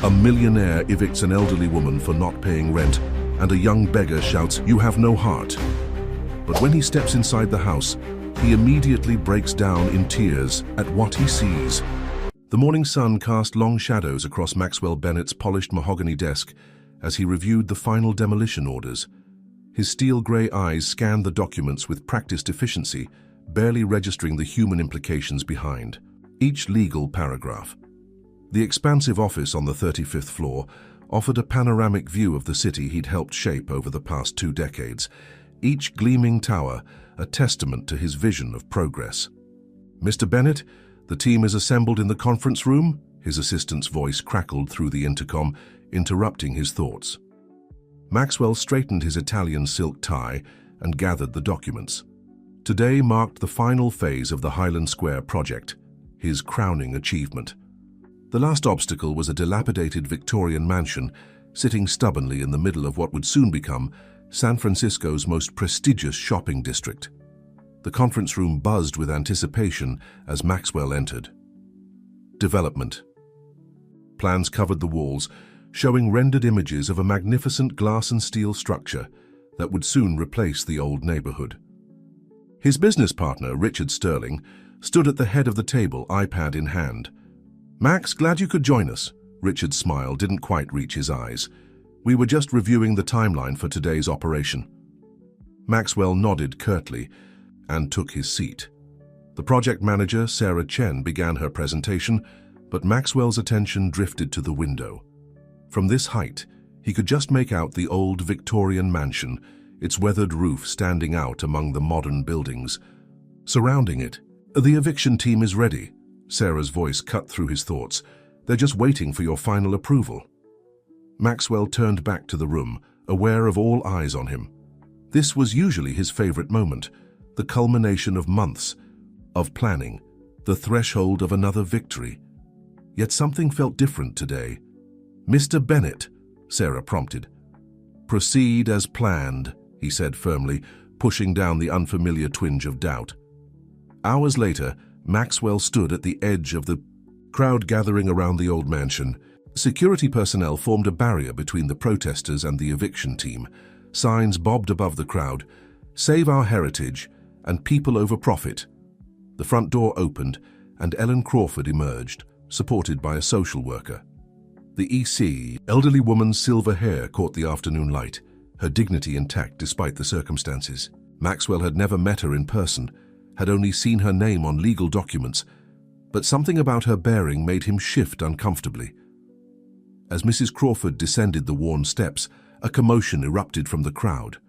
A millionaire evicts an elderly woman for not paying rent, and a young beggar shouts, "You have no heart." But when he steps inside the house, he immediately breaks down in tears at what he sees. The morning sun cast long shadows across Maxwell Bennett's polished mahogany desk as he reviewed the final demolition orders. His steel-grey eyes scanned the documents with practiced efficiency, barely registering the human implications behind each legal paragraph. The expansive office on the 35th floor offered a panoramic view of the city he'd helped shape over the past 2 decades, each gleaming tower a testament to his vision of progress. "Mr. Bennett, the team is assembled in the conference room," his assistant's voice crackled through the intercom, interrupting his thoughts. Maxwell straightened his Italian silk tie and gathered the documents. Today marked the final phase of the Highland Square project, his crowning achievement. The last obstacle was a dilapidated Victorian mansion sitting stubbornly in the middle of what would soon become San Francisco's most prestigious shopping district. The conference room buzzed with anticipation as Maxwell entered. Development. Plans covered the walls, showing rendered images of a magnificent glass and steel structure that would soon replace the old neighborhood. His business partner, Richard Sterling, stood at the head of the table, iPad in hand. "Max, glad you could join us." Richard's smile didn't quite reach his eyes. "We were just reviewing the timeline for today's operation." Maxwell nodded curtly and took his seat. The project manager, Sarah Chen, began her presentation, but Maxwell's attention drifted to the window. From this height, he could just make out the old Victorian mansion, its weathered roof standing out among the modern buildings. Surrounding it, "The eviction team is ready." Sarah's voice cut through his thoughts. "They're just waiting for your final approval." Maxwell turned back to the room, aware of all eyes on him. This was usually his favorite moment, the culmination of months of planning, the threshold of another victory. Yet something felt different today. "Mr. Bennett," Sarah prompted. "Proceed as planned," he said firmly, pushing down the unfamiliar twinge of doubt. Hours later, Maxwell stood at the edge of the crowd gathering around the old mansion. Security personnel formed a barrier between the protesters and the eviction team. Signs bobbed above the crowd, "Save our heritage" and "People over profit." The front door opened and Ellen Crawford emerged, supported by a social worker. The EC, elderly woman's silver hair caught the afternoon light, her dignity intact despite the circumstances. Maxwell had never met her in person, had only seen her name on legal documents, but something about her bearing made him shift uncomfortably. As Mrs. Crawford descended the worn steps, a commotion erupted from the crowd.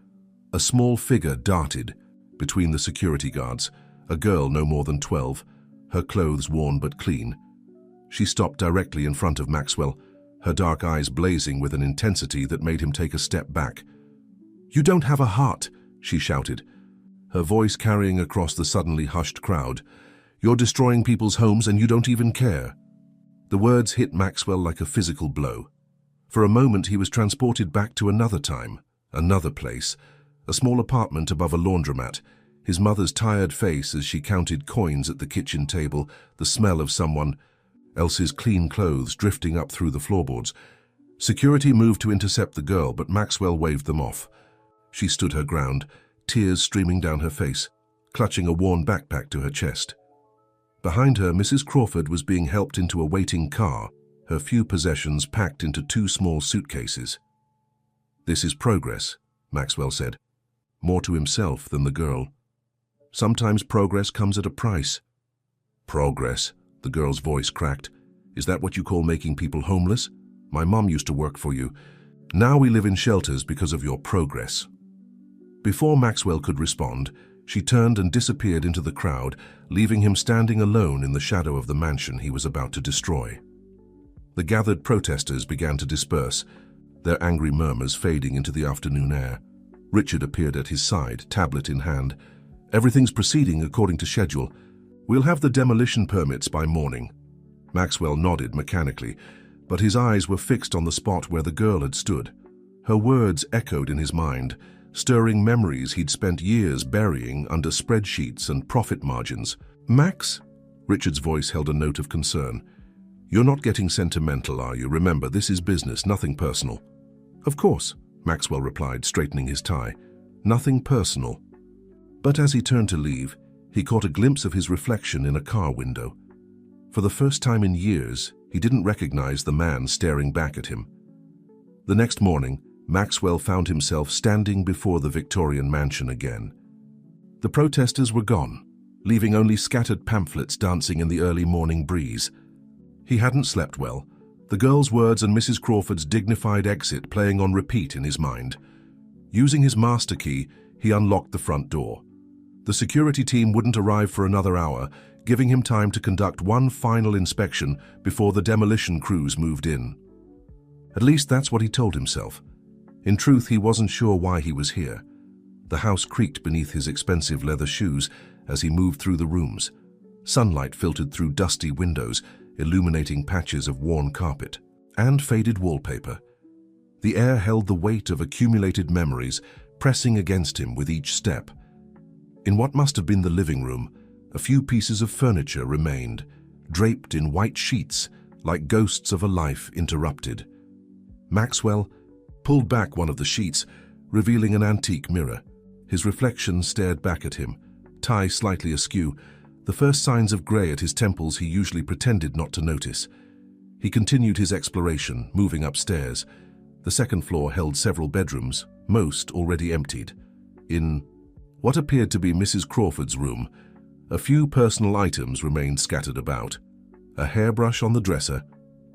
A small figure darted between the security guards, a girl no more than 12, her clothes worn but clean. She stopped directly in front of Maxwell, her dark eyes blazing with an intensity that made him take a step back. "You don't have a heart," she shouted, her voice carrying across the suddenly hushed crowd. "You're destroying people's homes and you don't even care." The words hit Maxwell like a physical blow. For a moment he was transported back to another time, another place, a small apartment above a laundromat, his mother's tired face as she counted coins at the kitchen table, the smell of someone else's clean clothes drifting up through the floorboards. Security moved to intercept the girl, but Maxwell waved them off. She stood her ground, tears streaming down her face, clutching a worn backpack to her chest. Behind her, Mrs. Crawford was being helped into a waiting car, her few possessions packed into 2 small suitcases. "This is progress," Maxwell said, more to himself than the girl. "Sometimes progress comes at a price." "Progress," the girl's voice cracked. "Is that what you call making people homeless? My mom used to work for you. Now we live in shelters because of your progress." Before Maxwell could respond, she turned and disappeared into the crowd, leaving him standing alone in the shadow of the mansion he was about to destroy. The gathered protesters began to disperse, their angry murmurs fading into the afternoon air. Richard appeared at his side, tablet in hand. "Everything's proceeding according to schedule. We'll have the demolition permits by morning." Maxwell nodded mechanically, but his eyes were fixed on the spot where the girl had stood. Her words echoed in his mind, stirring memories he'd spent years burying under spreadsheets and profit margins. "Max?" Richard's voice held a note of concern. "You're not getting sentimental, are you? Remember, this is business, nothing personal." "Of course," Maxwell replied, straightening his tie. "Nothing personal." But as he turned to leave, he caught a glimpse of his reflection in a car window. For the first time in years, he didn't recognize the man staring back at him. The next morning, Maxwell found himself standing before the Victorian mansion again. The protesters were gone, leaving only scattered pamphlets dancing in the early morning breeze. He hadn't slept well, the girl's words and Mrs. Crawford's dignified exit playing on repeat in his mind. Using his master key, he unlocked the front door. The security team wouldn't arrive for another hour, giving him time to conduct one final inspection before the demolition crews moved in. At least that's what he told himself. In truth, he wasn't sure why he was here. The house creaked beneath his expensive leather shoes as he moved through the rooms. Sunlight filtered through dusty windows, illuminating patches of worn carpet and faded wallpaper. The air held the weight of accumulated memories, pressing against him with each step. In what must have been the living room, a few pieces of furniture remained, draped in white sheets like ghosts of a life interrupted. Maxwell pulled back one of the sheets, revealing an antique mirror. His reflection stared back at him, tie slightly askew, the first signs of grey at his temples he usually pretended not to notice. He continued his exploration, moving upstairs. The second floor held several bedrooms, most already emptied. In what appeared to be Mrs. Crawford's room, a few personal items remained scattered about. A hairbrush on the dresser,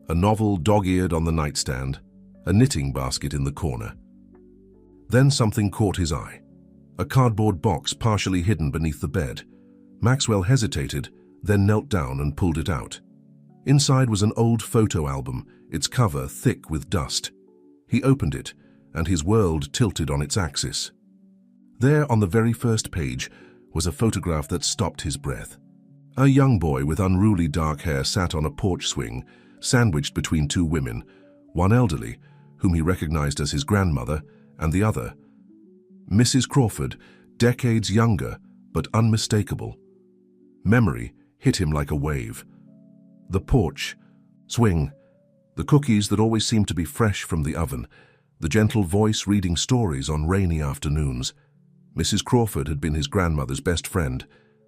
a novel dog-eared on the nightstand, a knitting basket in the corner. Then something caught his eye. A cardboard box partially hidden beneath the bed. Maxwell hesitated, then knelt down and pulled it out. Inside was an old photo album, its cover thick with dust. He opened it, and his world tilted on its axis. There, on the very first page, was a photograph that stopped his breath. A young boy with unruly dark hair sat on a porch swing, sandwiched between two women, one elderly, whom he recognized as his grandmother, and the other, Mrs. Crawford, decades younger, but unmistakable. Memory hit him like a wave. The porch, swing, the cookies that always seemed to be fresh from the oven, the gentle voice reading stories on rainy afternoons. Mrs. Crawford had been his grandmother's best friend,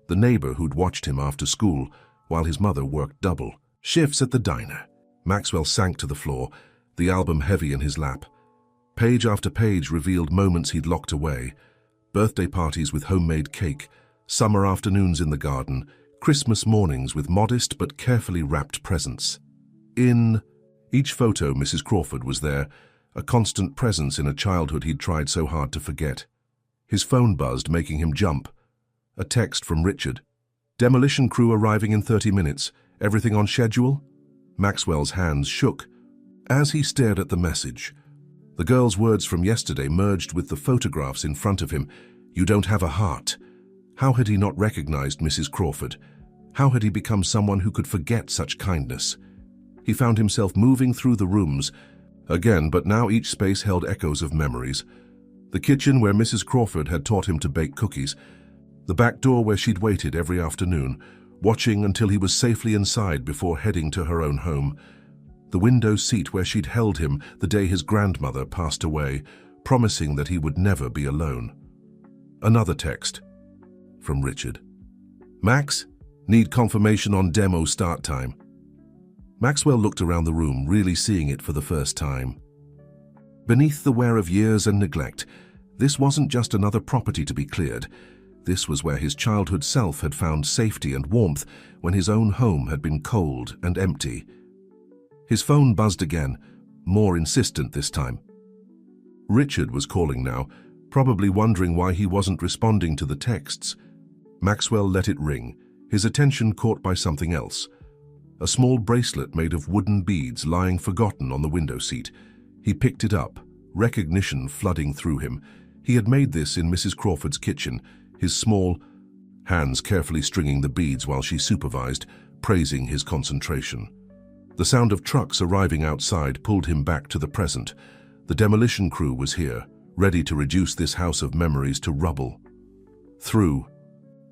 the neighbor who'd watched him after school while his mother worked double shifts at the diner. Maxwell sank to the floor, the album heavy in his lap. Page after page revealed moments he'd locked away. Birthday parties with homemade cake, summer afternoons in the garden, Christmas mornings with modest but carefully wrapped presents. In each photo, Mrs. Crawford was there, a constant presence in a childhood he'd tried so hard to forget. His phone buzzed, making him jump. A text from Richard. "Demolition crew arriving in 30 minutes. Everything on schedule?" Maxwell's hands shook as he stared at the message. The girl's words from yesterday merged with the photographs in front of him. "You don't have a heart." How had he not recognized Mrs. Crawford? How had he become someone who could forget such kindness? He found himself moving through the rooms again, but now each space held echoes of memories. The kitchen where Mrs. Crawford had taught him to bake cookies. The back door where she'd waited every afternoon, watching until he was safely inside before heading to her own home. The window seat where she'd held him the day his grandmother passed away, promising that he would never be alone. Another text from Richard. "Max, need confirmation on demo start time." Maxwell looked around the room, really seeing it for the first time. Beneath the wear of years and neglect, this wasn't just another property to be cleared. This was where his childhood self had found safety and warmth when his own home had been cold and empty. His phone buzzed again, more insistent this time. Richard was calling now, probably wondering why he wasn't responding to the texts. Maxwell let it ring, his attention caught by something else. A small bracelet made of wooden beads lying forgotten on the window seat. He picked it up, recognition flooding through him. He had made this in Mrs. Crawford's kitchen, his small hands carefully stringing the beads while she supervised, praising his concentration. The sound of trucks arriving outside pulled him back to the present. The demolition crew was here, ready to reduce this house of memories to rubble. Through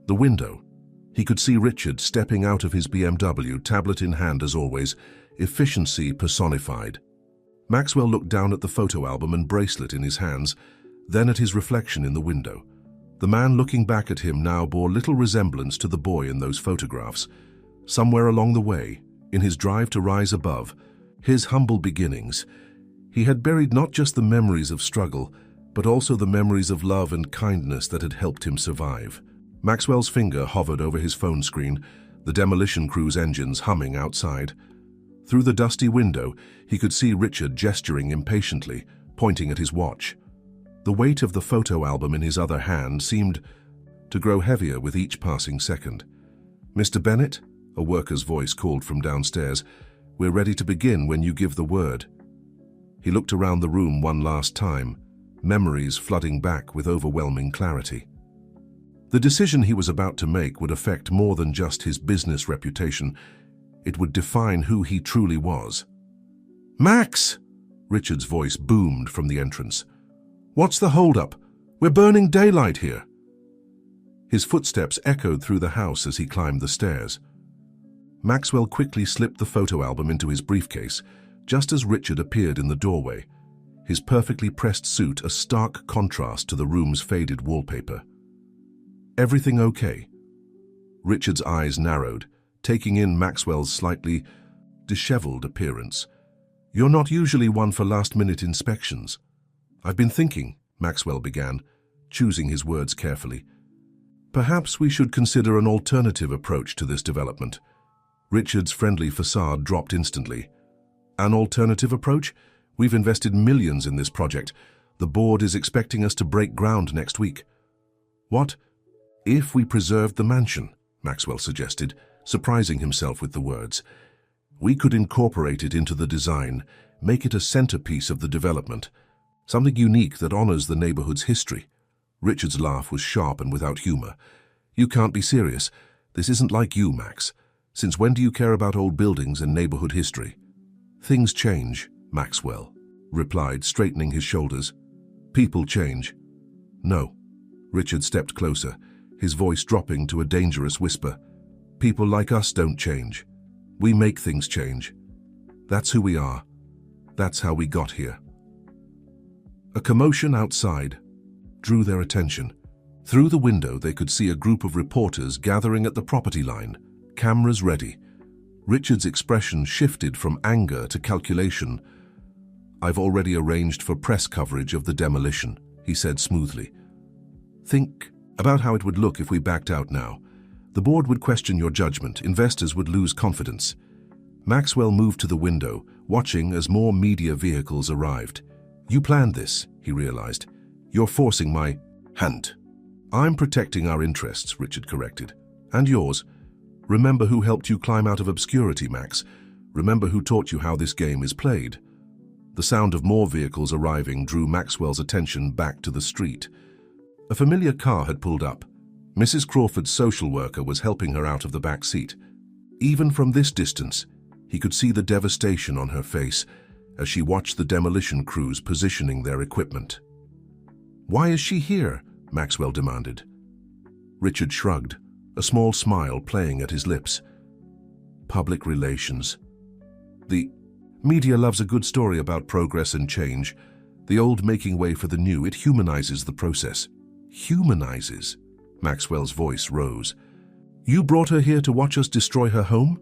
the window, he could see Richard stepping out of his BMW, tablet in hand as always, efficiency personified. Maxwell looked down at the photo album and bracelet in his hands, then at his reflection in the window. The man looking back at him now bore little resemblance to the boy in those photographs. Somewhere along the way, in his drive to rise above, his humble beginnings, he had buried not just the memories of struggle, but also the memories of love and kindness that had helped him survive. Maxwell's finger hovered over his phone screen, the demolition crew's engines humming outside. Through the dusty window, he could see Richard gesturing impatiently, pointing at his watch. The weight of the photo album in his other hand seemed to grow heavier with each passing second. "Mr. Bennett," a worker's voice called from downstairs, "we're ready to begin when you give the word." He looked around the room one last time, memories flooding back with overwhelming clarity. The decision he was about to make would affect more than just his business reputation. It would define who he truly was. "Max!" Richard's voice boomed from the entrance. "What's the holdup? We're burning daylight here." His footsteps echoed through the house as he climbed the stairs. Maxwell quickly slipped the photo album into his briefcase, just as Richard appeared in the doorway, his perfectly pressed suit a stark contrast to the room's faded wallpaper. "Everything okay?" Richard's eyes narrowed, taking in Maxwell's slightly disheveled appearance. "You're not usually one for last-minute inspections." "I've been thinking," Maxwell began, choosing his words carefully. "Perhaps we should consider an alternative approach to this development." Richard's friendly facade dropped instantly. "An alternative approach? We've invested millions in this project. The board is expecting us to break ground next week." "What if we preserved the mansion?" Maxwell suggested, surprising himself with the words. "We could incorporate it into the design, make it a centerpiece of the development, something unique that honors the neighborhood's history." Richard's laugh was sharp and without humor. "You can't be serious. This isn't like you, Max. Since when do you care about old buildings and neighborhood history?" "Things change," Maxwell replied, straightening his shoulders. "People change." "No." Richard stepped closer, his voice dropping to a dangerous whisper. "People like us don't change. We make things change. That's who we are. That's how we got here." A commotion outside drew their attention. Through the window, they could see a group of reporters gathering at the property line, cameras ready. Richard's expression shifted from anger to calculation. "I've already arranged for press coverage of the demolition," he said smoothly. "Think about how it would look if we backed out now. The board would question your judgment, investors would lose confidence." Maxwell moved to the window, watching as more media vehicles arrived. "You planned this," he realized. "You're forcing my hand." "I'm protecting our interests," Richard corrected. "And yours. Remember who helped you climb out of obscurity, Max. Remember who taught you how this game is played." The sound of more vehicles arriving drew Maxwell's attention back to the street. A familiar car had pulled up. Mrs. Crawford's social worker was helping her out of the back seat. Even from this distance, he could see the devastation on her face as she watched the demolition crews positioning their equipment. "Why is she here?" Maxwell demanded. Richard shrugged, a small smile playing at his lips. "Public relations. The media loves a good story about progress and change. The old making way for the new. It humanizes the process." "Humanizes?" Maxwell's voice rose. "You brought her here to watch us destroy her home?"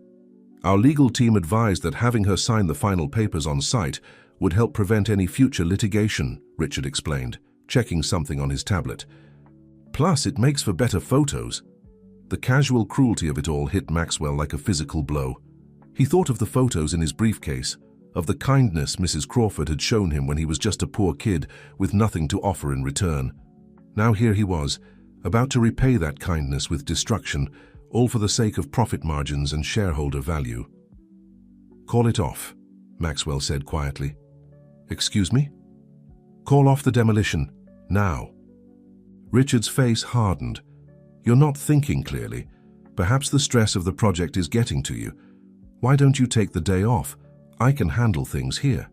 "Our legal team advised that having her sign the final papers on site would help prevent any future litigation," Richard explained, checking something on his tablet. "Plus, it makes for better photos." The casual cruelty of it all hit Maxwell like a physical blow. He thought of the photos in his briefcase, of the kindness Mrs. Crawford had shown him when he was just a poor kid with nothing to offer in return. Now here he was, about to repay that kindness with destruction, all for the sake of profit margins and shareholder value. "Call it off," Maxwell said quietly. "Excuse me?" "Call off the demolition, now." Richard's face hardened. "You're not thinking clearly. Perhaps the stress of the project is getting to you. Why don't you take the day off? I can handle things here."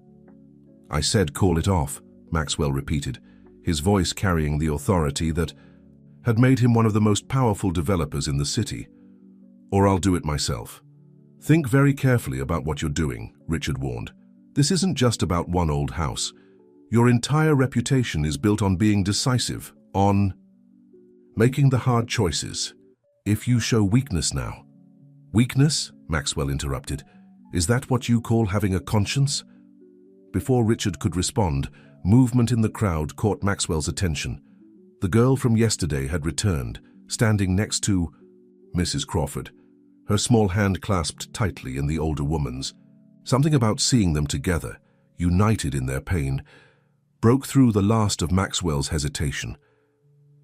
"I said call it off," Maxwell repeated, his voice carrying the authority that had made him one of the most powerful developers in the city. "Or I'll do it myself." Think very carefully about what you're doing, Richard warned. This isn't just about one old house. Your entire reputation is built on being decisive, on making the hard choices. If you show weakness now— Weakness? Maxwell interrupted. Is that what you call having a conscience? Before Richard could respond, movement in the crowd caught Maxwell's attention. The girl from yesterday had returned, standing next to Mrs. Crawford, her small hand clasped tightly in the older woman's. Something about seeing them together, united in their pain, broke through the last of Maxwell's hesitation.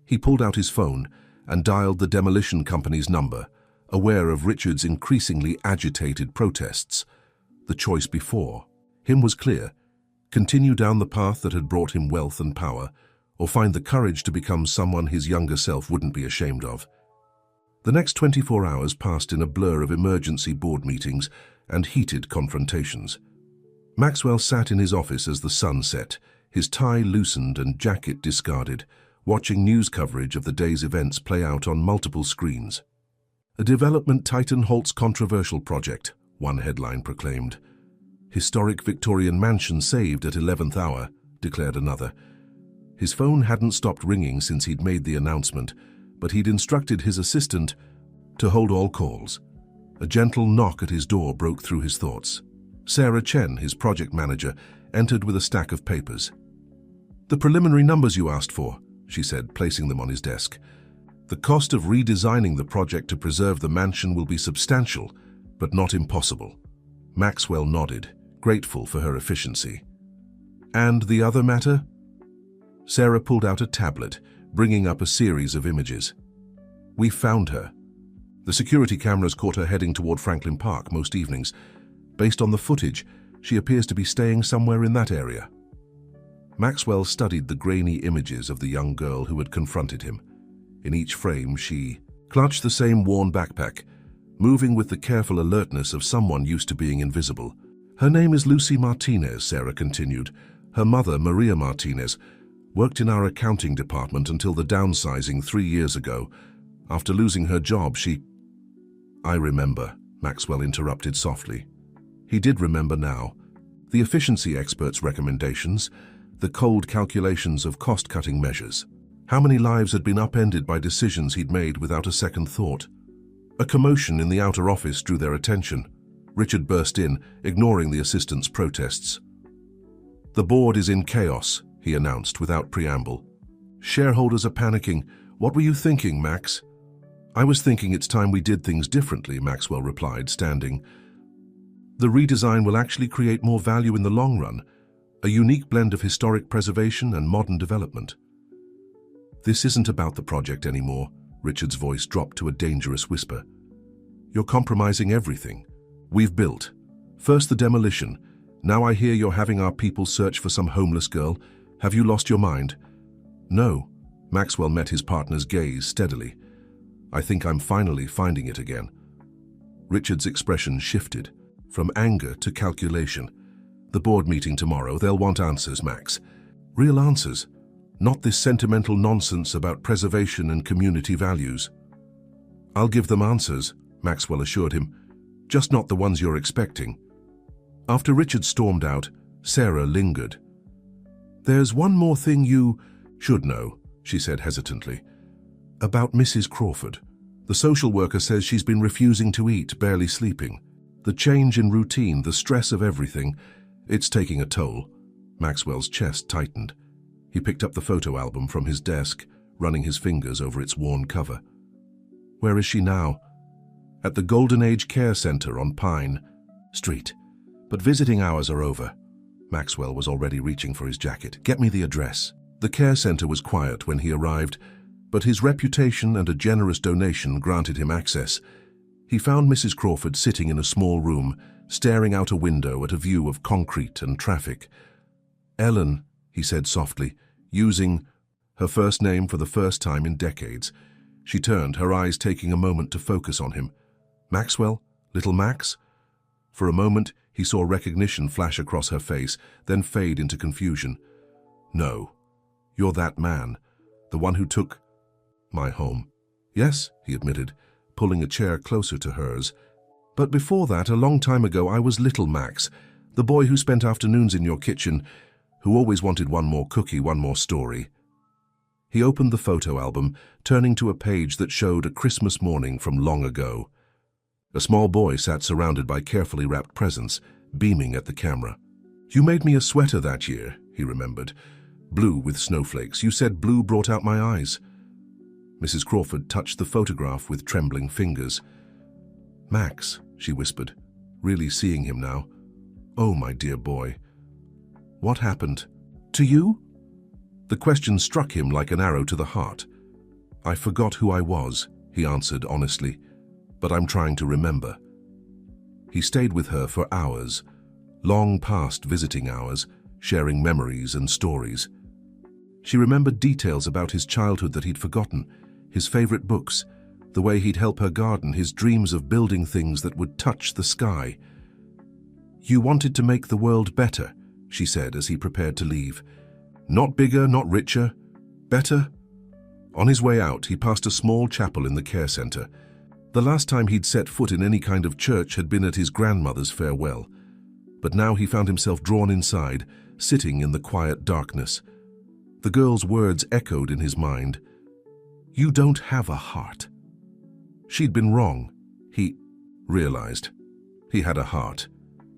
He pulled out his phone and dialed the demolition company's number, aware of Richard's increasingly agitated protests. The choice before him was clear: continue down the path that had brought him wealth and power, or find the courage to become someone his younger self wouldn't be ashamed of. The next 24 hours passed in a blur of emergency board meetings and heated confrontations. Maxwell sat in his office as the sun set, his tie loosened and jacket discarded, watching news coverage of the day's events play out on multiple screens. A development titan halts controversial project, one headline proclaimed. Historic Victorian mansion saved at 11th hour, declared another. His phone hadn't stopped ringing since he'd made the announcement, but he'd instructed his assistant to hold all calls. A gentle knock at his door broke through his thoughts. Sarah Chen, his project manager, entered with a stack of papers. "The preliminary numbers you asked for," she said, placing them on his desk. "The cost of redesigning the project to preserve the mansion will be substantial, but not impossible." Maxwell nodded, grateful for her efficiency. "And the other matter?" Sarah pulled out a tablet, bringing up a series of images. "We found her. The security cameras caught her heading toward Franklin Park most evenings. Based on the footage, she appears to be staying somewhere in that area." Maxwell studied the grainy images of the young girl who had confronted him. In each frame, she clutched the same worn backpack, moving with the careful alertness of someone used to being invisible. "Her name is Lucy Martinez," Sarah continued. "Her mother, Maria Martinez, worked in our accounting department until the downsizing 3 years ago. After losing her job, she—" "I remember," Maxwell interrupted softly. He did remember now. The efficiency experts' recommendations, the cold calculations of cost-cutting measures. How many lives had been upended by decisions he'd made without a second thought? A commotion in the outer office drew their attention. Richard burst in, ignoring the assistant's protests. "The board is in chaos," he announced without preamble. "Shareholders are panicking. What were you thinking, Max?" "I was thinking it's time we did things differently," Maxwell replied, standing. "The redesign will actually create more value in the long run, a unique blend of historic preservation and modern development." "This isn't about the project anymore," Richard's voice dropped to a dangerous whisper. "You're compromising everything we've built. First the demolition. Now I hear you're having our people search for some homeless girl. Have you lost your mind?" "No." Maxwell met his partner's gaze steadily. "I think I'm finally finding it again." Richard's expression shifted, from anger to calculation. "The board meeting tomorrow, they'll want answers, Max. Real answers. Not this sentimental nonsense about preservation and community values." "I'll give them answers," Maxwell assured him. "Just not the ones you're expecting." After Richard stormed out, Sarah lingered. "There's one more thing you should know," she said hesitantly. "About Mrs. Crawford. The social worker says she's been refusing to eat, barely sleeping. The change in routine, the stress of everything, it's taking a toll." Maxwell's chest tightened. He picked up the photo album from his desk, running his fingers over its worn cover. "Where is she now?" "At the Golden Age Care Center on Pine Street. But visiting hours are over." Maxwell was already reaching for his jacket. "Get me the address." The care center was quiet when he arrived, but his reputation and a generous donation granted him access. He found Mrs. Crawford sitting in a small room, staring out a window at a view of concrete and traffic. "Ellen," he said softly, using her first name for the first time in decades. She turned, her eyes taking a moment to focus on him. "Maxwell? Little Max?" For a moment, he saw recognition flash across her face, then fade into confusion. "No. You're that man. The one who took my home." "Yes," he admitted, pulling a chair closer to hers. But before that, a long time ago, I was little Max, the boy who spent afternoons in your kitchen, who always wanted one more cookie, one more story. He opened the photo album, turning to a page that showed a Christmas morning from long ago. A small boy sat surrounded by carefully wrapped presents, beaming at the camera. You made me a sweater that year, he remembered. Blue with snowflakes. You said blue brought out my eyes. Mrs. Crawford touched the photograph with trembling fingers. Max, she whispered, really seeing him now. Oh, my dear boy. What happened? To you? The question struck him like an arrow to the heart. I forgot who I was, he answered honestly, but I'm trying to remember. He stayed with her for hours, long past visiting hours, sharing memories and stories. She remembered details about his childhood that he'd forgotten, his favorite books, the way he'd help her garden, his dreams of building things that would touch the sky. You wanted to make the world better, she said as he prepared to leave. Not bigger, not richer, better. On his way out, he passed a small chapel in the care center. The last time he'd set foot in any kind of church had been at his grandmother's farewell. But now he found himself drawn inside, sitting in the quiet darkness. The girl's words echoed in his mind. You don't have a heart. She'd been wrong. He realized. He had a heart.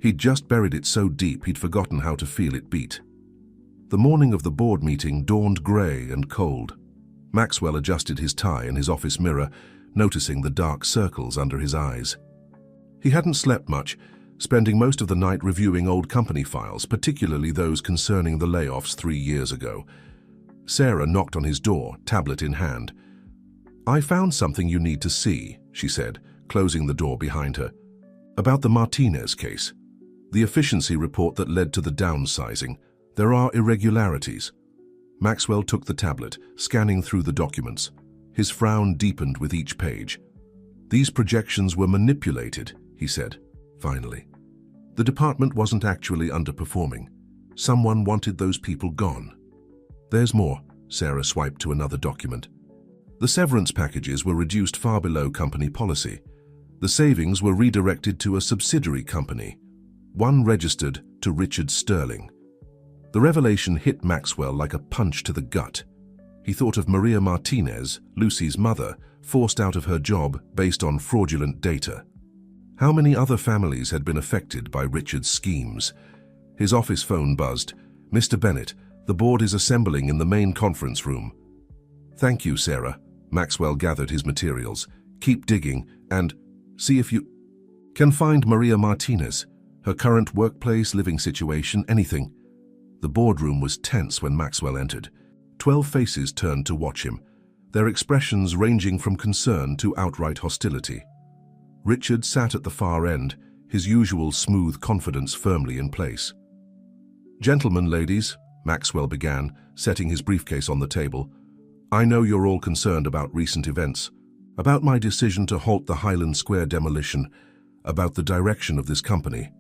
He'd just buried it so deep he'd forgotten how to feel it beat. The morning of the board meeting dawned grey and cold. Maxwell adjusted his tie in his office mirror, noticing the dark circles under his eyes. He hadn't slept much, spending most of the night reviewing old company files, particularly those concerning the layoffs 3 years ago. Sarah knocked on his door, tablet in hand. I found something you need to see, she said, closing the door behind her. About the Martinez case. The efficiency report that led to the downsizing. There are irregularities. Maxwell took the tablet, scanning through the documents. His frown deepened with each page. These projections were manipulated, he said, finally. The department wasn't actually underperforming. Someone wanted those people gone. There's more. Sarah swiped to another document. The severance packages were reduced far below company policy. The savings were redirected to a subsidiary company, one registered to Richard Sterling. The revelation hit Maxwell like a punch to the gut. He thought of Maria Martinez, Lucy's mother, forced out of her job based on fraudulent data. How many other families had been affected by Richard's schemes? His office phone buzzed. Mr. Bennett, the board is assembling in the main conference room. Thank you, Sarah. Maxwell gathered his materials. Keep digging and see if you can find Maria Martinez, her current workplace, living situation, anything. The boardroom was tense when Maxwell entered. 12 faces turned to watch him, their expressions ranging from concern to outright hostility. Richard sat at the far end, his usual smooth confidence firmly in place. Gentlemen, ladies, Maxwell began, setting his briefcase on the table. I know you're all concerned about recent events, about my decision to halt the Highland Square demolition, about the direction of this company.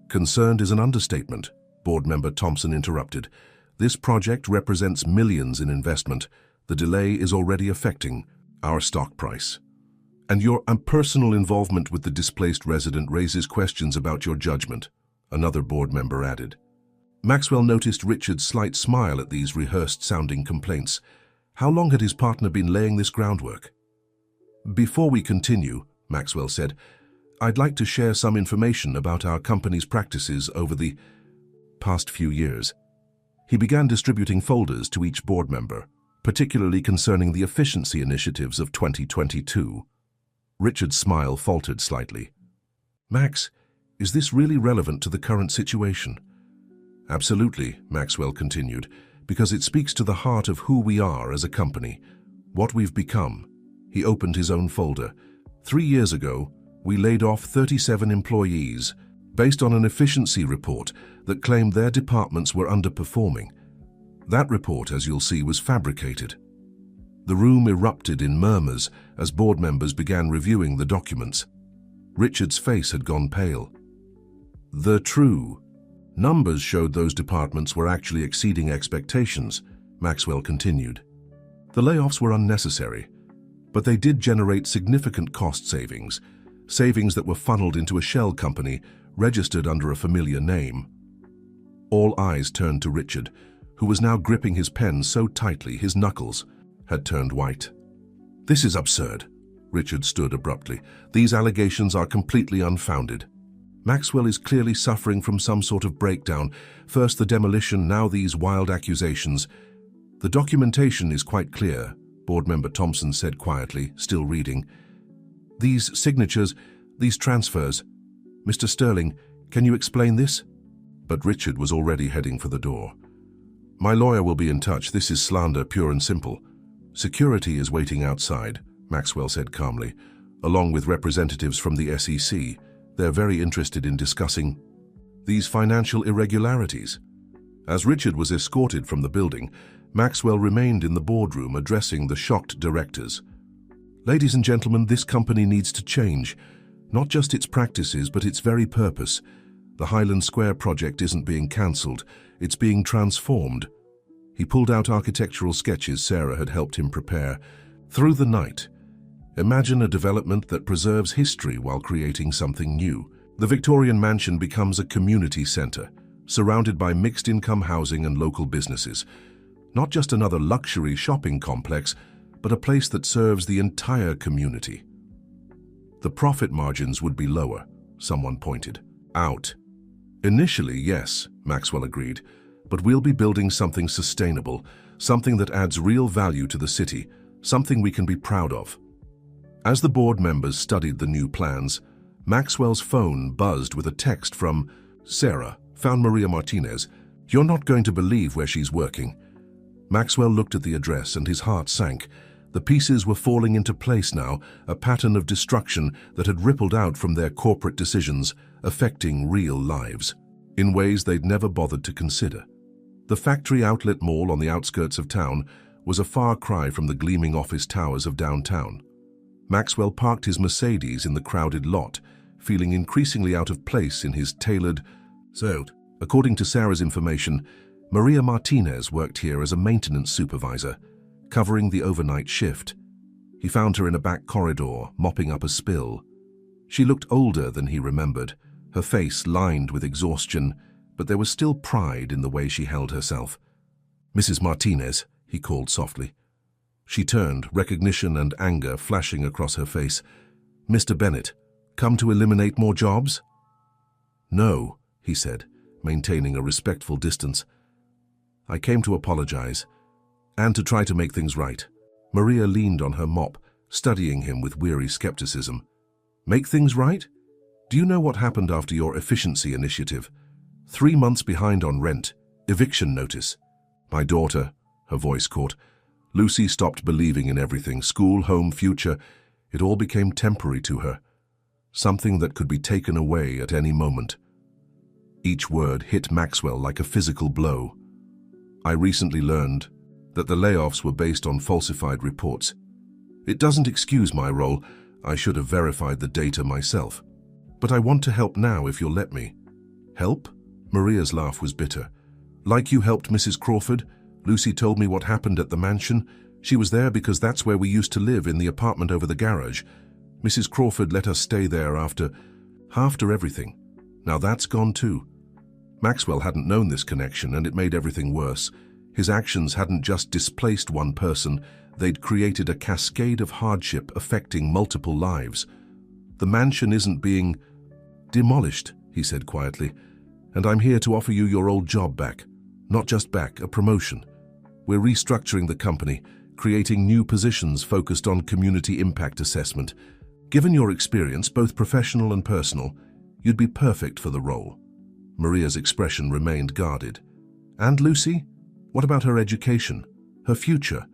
Concerned is an understatement, board member Thompson interrupted. This project represents millions in investment. The delay is already affecting our stock price. And your personal involvement with the displaced resident raises questions about your judgment, another board member added. Maxwell noticed Richard's slight smile at these rehearsed-sounding complaints. How long had his partner been laying this groundwork? Before we continue, Maxwell said, I'd like to share some information about our company's practices over the past few years. He began distributing folders to each board member, particularly concerning the efficiency initiatives of 2022. Richard's smile faltered slightly. Max, is this really relevant to the current situation? Absolutely, Maxwell continued, because it speaks to the heart of who we are as a company, what we've become. He opened his own folder. 3 years ago, we laid off 37 employees based on an efficiency report that claimed their departments were underperforming. That report, as you'll see, was fabricated. The room erupted in murmurs as board members began reviewing the documents. Richard's face had gone pale. The true numbers showed those departments were actually exceeding expectations, Maxwell continued. The layoffs were unnecessary, but they did generate significant cost savings. savings that were funneled into a shell company registered under a familiar name. All eyes turned to Richard, who was now gripping his pen so tightly his knuckles had turned white. "This is absurd." Richard stood abruptly. "These allegations are completely unfounded. Maxwell is clearly suffering from some sort of breakdown. First the demolition, now these wild accusations. The documentation is quite clear," Board Member Thompson said quietly, still reading. "These signatures, these transfers. Mr. Sterling, can you explain this?" But Richard was already heading for the door. "My lawyer will be in touch. This is slander, pure and simple. Security is waiting outside," Maxwell said calmly, "along with representatives from the SEC. They're very interested in discussing these financial irregularities." As Richard was escorted from the building, Maxwell remained in the boardroom addressing the shocked directors. "Ladies and gentlemen, this company needs to change. Not just its practices, but its very purpose. The Highland Square project isn't being cancelled, it's being transformed." He pulled out architectural sketches Sarah had helped him prepare. "Through the night. Imagine a development that preserves history while creating something new. The Victorian mansion becomes a community centre, surrounded by mixed-income housing and local businesses. Not just another luxury shopping complex, but a place that serves the entire community." "The profit margins would be lower," someone pointed out. "Initially, yes," Maxwell agreed, "but we'll be building something sustainable, something that adds real value to the city, something we can be proud of." As the board members studied the new plans, Maxwell's phone buzzed with a text from Sarah, "Found Maria Martinez. You're not going to believe where she's working." Maxwell looked at the address and his heart sank. The pieces were falling into place now, a pattern of destruction that had rippled out from their corporate decisions, affecting real lives, in ways they'd never bothered to consider. The factory outlet mall on the outskirts of town was a far cry from the gleaming office towers of downtown. Maxwell parked his Mercedes in the crowded lot, feeling increasingly out of place in his tailored suit. According to Sarah's information, Maria Martinez worked here as a maintenance supervisor, covering the overnight shift. He found her in a back corridor, mopping up a spill. She looked older than he remembered, her face lined with exhaustion, but there was still pride in the way she held herself. "Mrs. Martinez," he called softly. She turned, recognition and anger flashing across her face. "Mr. Bennett, come to eliminate more jobs?" "No," he said, maintaining a respectful distance. "I came to apologize, and to try to make things right." Maria leaned on her mop, studying him with weary skepticism. "Make things right? Do you know what happened after your efficiency initiative? 3 months behind on rent, eviction notice. My daughter," her voice caught. "Lucy stopped believing in everything, school, home, future. It all became temporary to her. Something that could be taken away at any moment." Each word hit Maxwell like a physical blow. "I recently learned that the layoffs were based on falsified reports. It doesn't excuse my role. I should have verified the data myself. But I want to help now if you'll let me." "Help?" Maria's laugh was bitter. "Like you helped Mrs. Crawford? Lucy told me what happened at the mansion. She was there because that's where we used to live, in the apartment over the garage. Mrs. Crawford let us stay there after everything. Now that's gone too." Maxwell hadn't known this connection, and it made everything worse. His actions hadn't just displaced one person, they'd created a cascade of hardship affecting multiple lives. "The mansion isn't being demolished," he said quietly, "and I'm here to offer you your old job back. Not just back, a promotion. We're restructuring the company, creating new positions focused on community impact assessment. Given your experience, both professional and personal, you'd be perfect for the role." Maria's expression remained guarded. "And Lucy? What about her education? Her future?"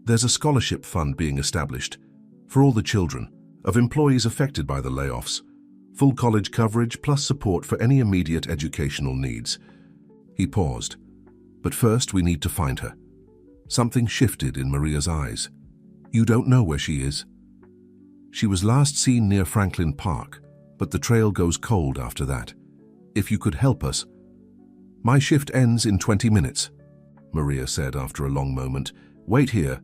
"There's a scholarship fund being established for all the children of employees affected by the layoffs. Full college coverage plus support for any immediate educational needs." He paused. "But first we need to find her." Something shifted in Maria's eyes. "You don't know where she is?" "She was last seen near Franklin Park, but the trail goes cold after that. If you could help us." "My shift ends in 20 minutes, Maria said after a long moment. "Wait here."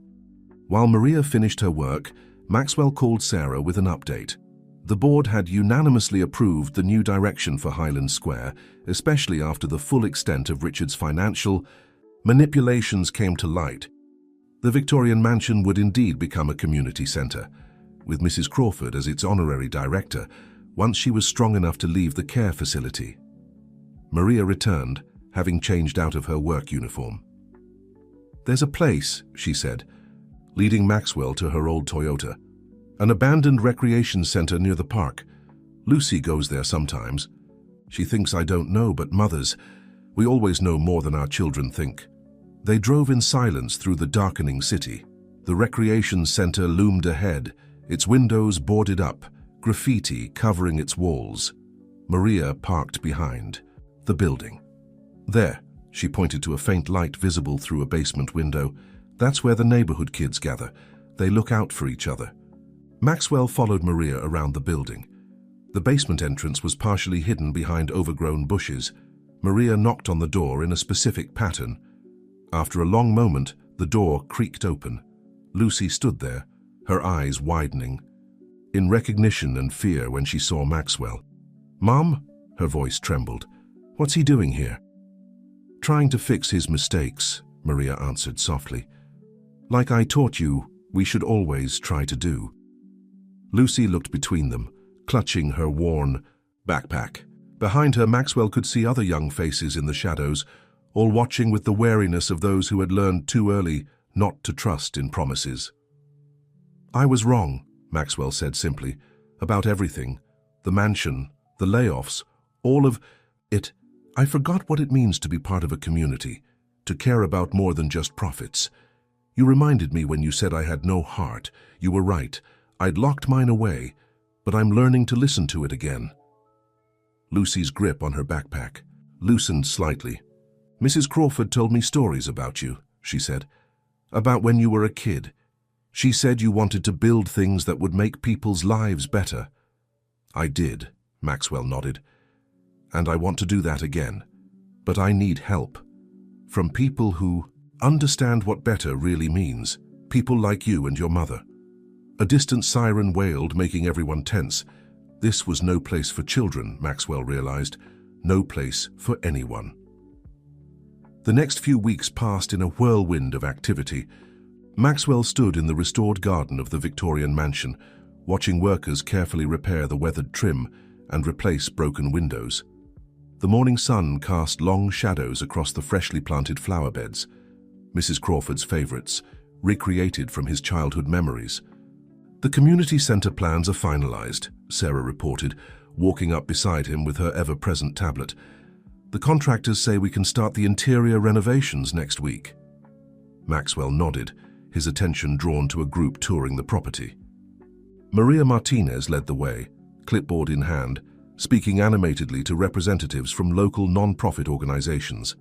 While Maria finished her work, Maxwell called Sarah with an update. The board had unanimously approved the new direction for Highland Square, especially after the full extent of Richard's financial manipulations came to light. The Victorian mansion would indeed become a community centre, with Mrs. Crawford as its honorary director, once she was strong enough to leave the care facility. Maria returned, having changed out of her work uniform. "There's a place," she said, leading Maxwell to her old Toyota. "An abandoned recreation centre near the park. Lucy goes there sometimes. She thinks I don't know, but mothers, we always know more than our children think." They drove in silence through the darkening city. The recreation centre loomed ahead, its windows boarded up, graffiti covering its walls. Maria parked behind the building. "There," she pointed to a faint light visible through a basement window. "That's where the neighborhood kids gather. They look out for each other." Maxwell followed Maria around the building. The basement entrance was partially hidden behind overgrown bushes. Maria knocked on the door in a specific pattern. After a long moment, the door creaked open. Lucy stood there, her eyes widening, in recognition and fear when she saw Maxwell. "Mom?" Her voice trembled. "What's he doing here?" "Trying to fix his mistakes," Maria answered softly. "Like I taught you, we should always try to do." Lucy looked between them, clutching her worn backpack. Behind her, Maxwell could see other young faces in the shadows, all watching with the wariness of those who had learned too early not to trust in promises. "I was wrong," Maxwell said simply, "about everything. The mansion, the layoffs, all of it. I forgot what it means to be part of a community, to care about more than just profits. You reminded me when you said I had no heart. You were right. I'd locked mine away, but I'm learning to listen to it again." Lucy's grip on her backpack loosened slightly. "Mrs. Crawford told me stories about you," she said, "about when you were a kid. She said you wanted to build things that would make people's lives better." "I did," Maxwell nodded. "And I want to do that again. But I need help. From people who understand what better really means. People like you and your mother." A distant siren wailed, making everyone tense. This was no place for children, Maxwell realized. No place for anyone. The next few weeks passed in a whirlwind of activity. Maxwell stood in the restored garden of the Victorian mansion, watching workers carefully repair the weathered trim and replace broken windows. The morning sun cast long shadows across the freshly planted flower beds, Mrs. Crawford's favorites, recreated from his childhood memories. "The community center plans are finalized," Sarah reported, walking up beside him with her ever-present tablet. "The contractors say we can start the interior renovations next week." Maxwell nodded, his attention drawn to a group touring the property. Maria Martinez led the way, clipboard in hand, speaking animatedly to representatives from local non-profit organizations.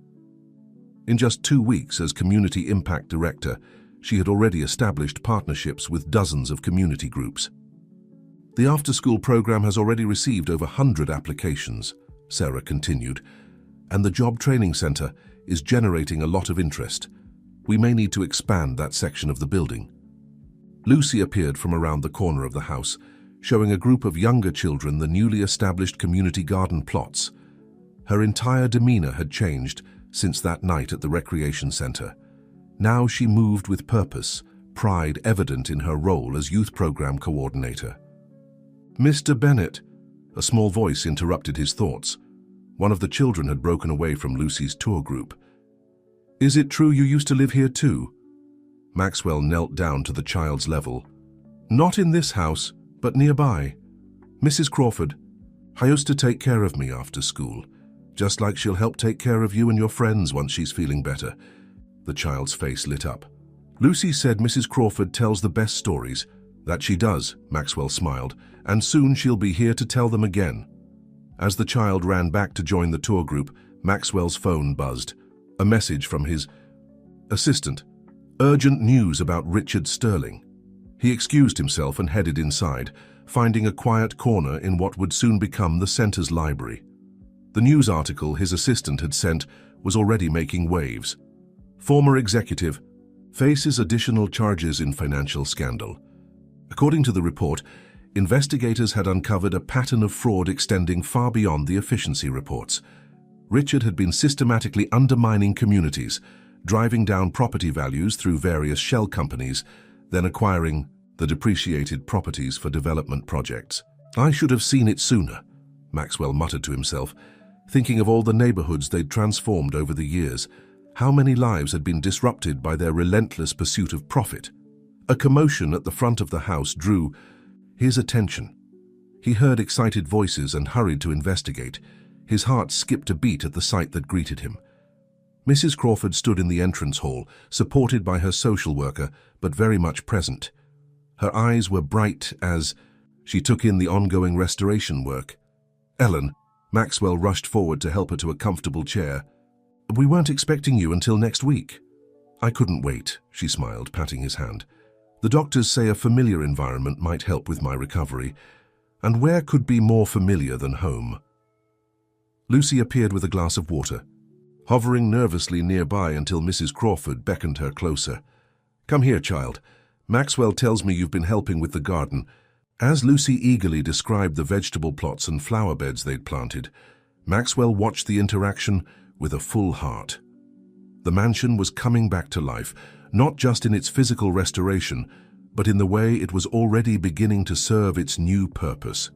In just 2 weeks as Community Impact Director, she had already established partnerships with dozens of community groups. "The after-school program has already received over 100 applications," Sarah continued, "and the Job Training Center is generating a lot of interest. We may need to expand that section of the building." Lucy appeared from around the corner of the house, showing a group of younger children the newly established community garden plots. Her entire demeanor had changed since that night at the recreation center. Now she moved with purpose, pride evident in her role as youth program coordinator. "Mr. Bennett," a small voice interrupted his thoughts. One of the children had broken away from Lucy's tour group. "Is it true you used to live here too?" Maxwell knelt down to the child's level. "Not in this house, but nearby. Mrs. Crawford, I used to take care of me after school, just like she'll help take care of you and your friends once she's feeling better." The child's face lit up. "Lucy said Mrs. Crawford tells the best stories." "That she does," Maxwell smiled, "and soon she'll be here to tell them again." As the child ran back to join the tour group, Maxwell's phone buzzed. A message from his assistant. Urgent news about Richard Sterling. He excused himself and headed inside, finding a quiet corner in what would soon become the center's library. The news article his assistant had sent was already making waves. Former executive faces additional charges in financial scandal. According to the report, Investigators had uncovered a pattern of fraud extending far beyond the efficiency reports. Richard had been systematically undermining communities, driving down property values through various shell companies, then acquiring the depreciated properties for development projects. "I should have seen it sooner," Maxwell muttered to himself, thinking of all the neighborhoods they'd transformed over the years. How many lives had been disrupted by their relentless pursuit of profit? A commotion at the front of the house drew his attention. He heard excited voices and hurried to investigate. His heart skipped a beat at the sight that greeted him. Mrs. Crawford stood in the entrance hall, supported by her social worker, but very much present. Her eyes were bright as she took in the ongoing restoration work. "Ellen," Maxwell rushed forward to help her to a comfortable chair. "We weren't expecting you until next week." "I couldn't wait," she smiled, patting his hand. "The doctors say a familiar environment might help with my recovery, and where could be more familiar than home?" Lucy appeared with a glass of water, hovering nervously nearby until Mrs. Crawford beckoned her closer. "Come here, child. Maxwell tells me you've been helping with the garden." As Lucy eagerly described the vegetable plots and flower beds they'd planted, Maxwell watched the interaction with a full heart. The mansion was coming back to life, not just in its physical restoration, but in the way it was already beginning to serve its new purpose.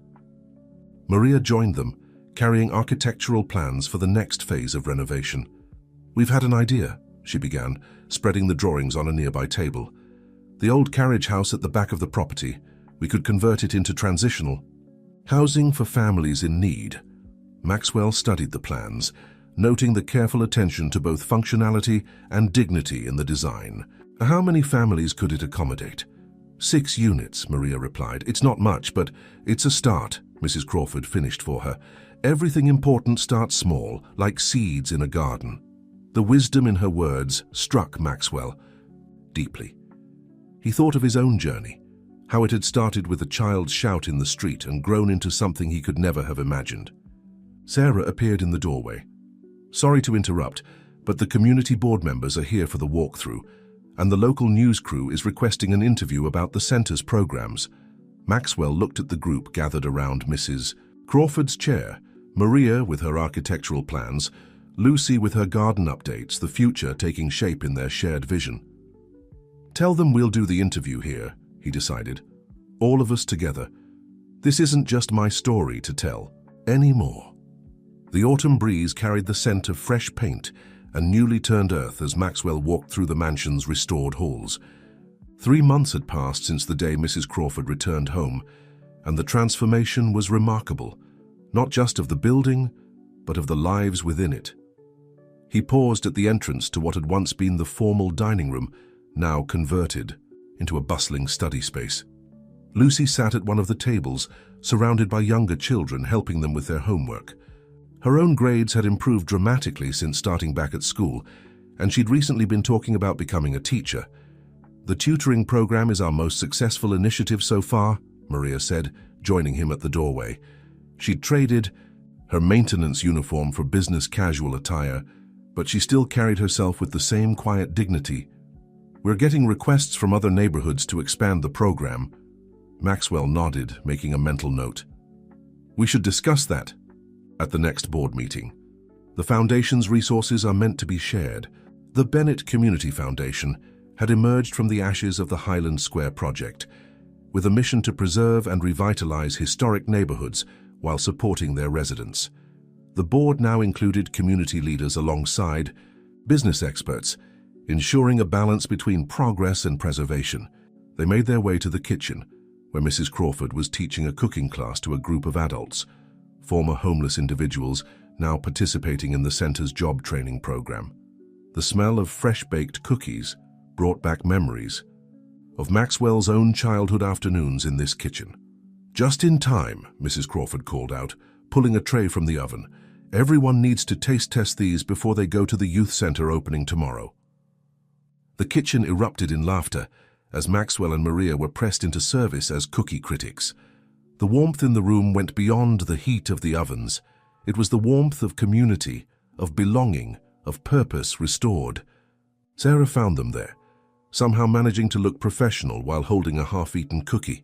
Maria joined them, carrying architectural plans for the next phase of renovation. "We've had an idea," she began, spreading the drawings on a nearby table. "The old carriage house at the back of the property. We could convert it into transitional housing for families in need." Maxwell studied the plans, noting the careful attention to both functionality and dignity in the design. "How many families could it accommodate?" 6 units, Maria replied. "It's not much, but it's a start," Mrs. Crawford finished for her. "Everything important starts small, like seeds in a garden." The wisdom in her words struck Maxwell deeply. He thought of his own journey, how it had started with a child's shout in the street and grown into something he could never have imagined. Sarah appeared in the doorway. "Sorry to interrupt, but the community board members are here for the walkthrough, and the local news crew is requesting an interview about the center's programs." Maxwell looked at the group gathered around Mrs. Crawford's chair, Maria with her architectural plans, Lucy with her garden updates, the future taking shape in their shared vision. "Tell them we'll do the interview here," he decided. "All of us together. This isn't just my story to tell anymore." The autumn breeze carried the scent of fresh paint and newly turned earth as Maxwell walked through the mansion's restored halls. 3 months had passed since the day Mrs. Crawford returned home, and the transformation was remarkable, not just of the building, but of the lives within it. He paused at the entrance to what had once been the formal dining room, now converted into a bustling study space. Lucy sat at one of the tables, surrounded by younger children helping them with their homework. Her own grades had improved dramatically since starting back at school, and she'd recently been talking about becoming a teacher. "The tutoring program is our most successful initiative so far," Maria said, joining him at the doorway. She'd traded her maintenance uniform for business casual attire, but she still carried herself with the same quiet dignity. "We're getting requests from other neighborhoods to expand the program." Maxwell nodded, making a mental note. "We should discuss that at the next board meeting. The Foundation's resources are meant to be shared." The Bennett Community Foundation had emerged from the ashes of the Highland Square project, with a mission to preserve and revitalize historic neighborhoods while supporting their residents. The board now included community leaders alongside business experts, ensuring a balance between progress and preservation. They made their way to the kitchen, where Mrs. Crawford was teaching a cooking class to a group of adults, former homeless individuals now participating in the center's job training program. The smell of fresh-baked cookies brought back memories of Maxwell's own childhood afternoons in this kitchen. "Just in time," Mrs. Crawford called out, pulling a tray from the oven. "Everyone needs to taste test these before they go to the youth center opening tomorrow." The kitchen erupted in laughter as Maxwell and Maria were pressed into service as cookie critics. The warmth in the room went beyond the heat of the ovens. It was the warmth of community, of belonging, of purpose restored. Sarah found them there, somehow managing to look professional while holding a half-eaten cookie.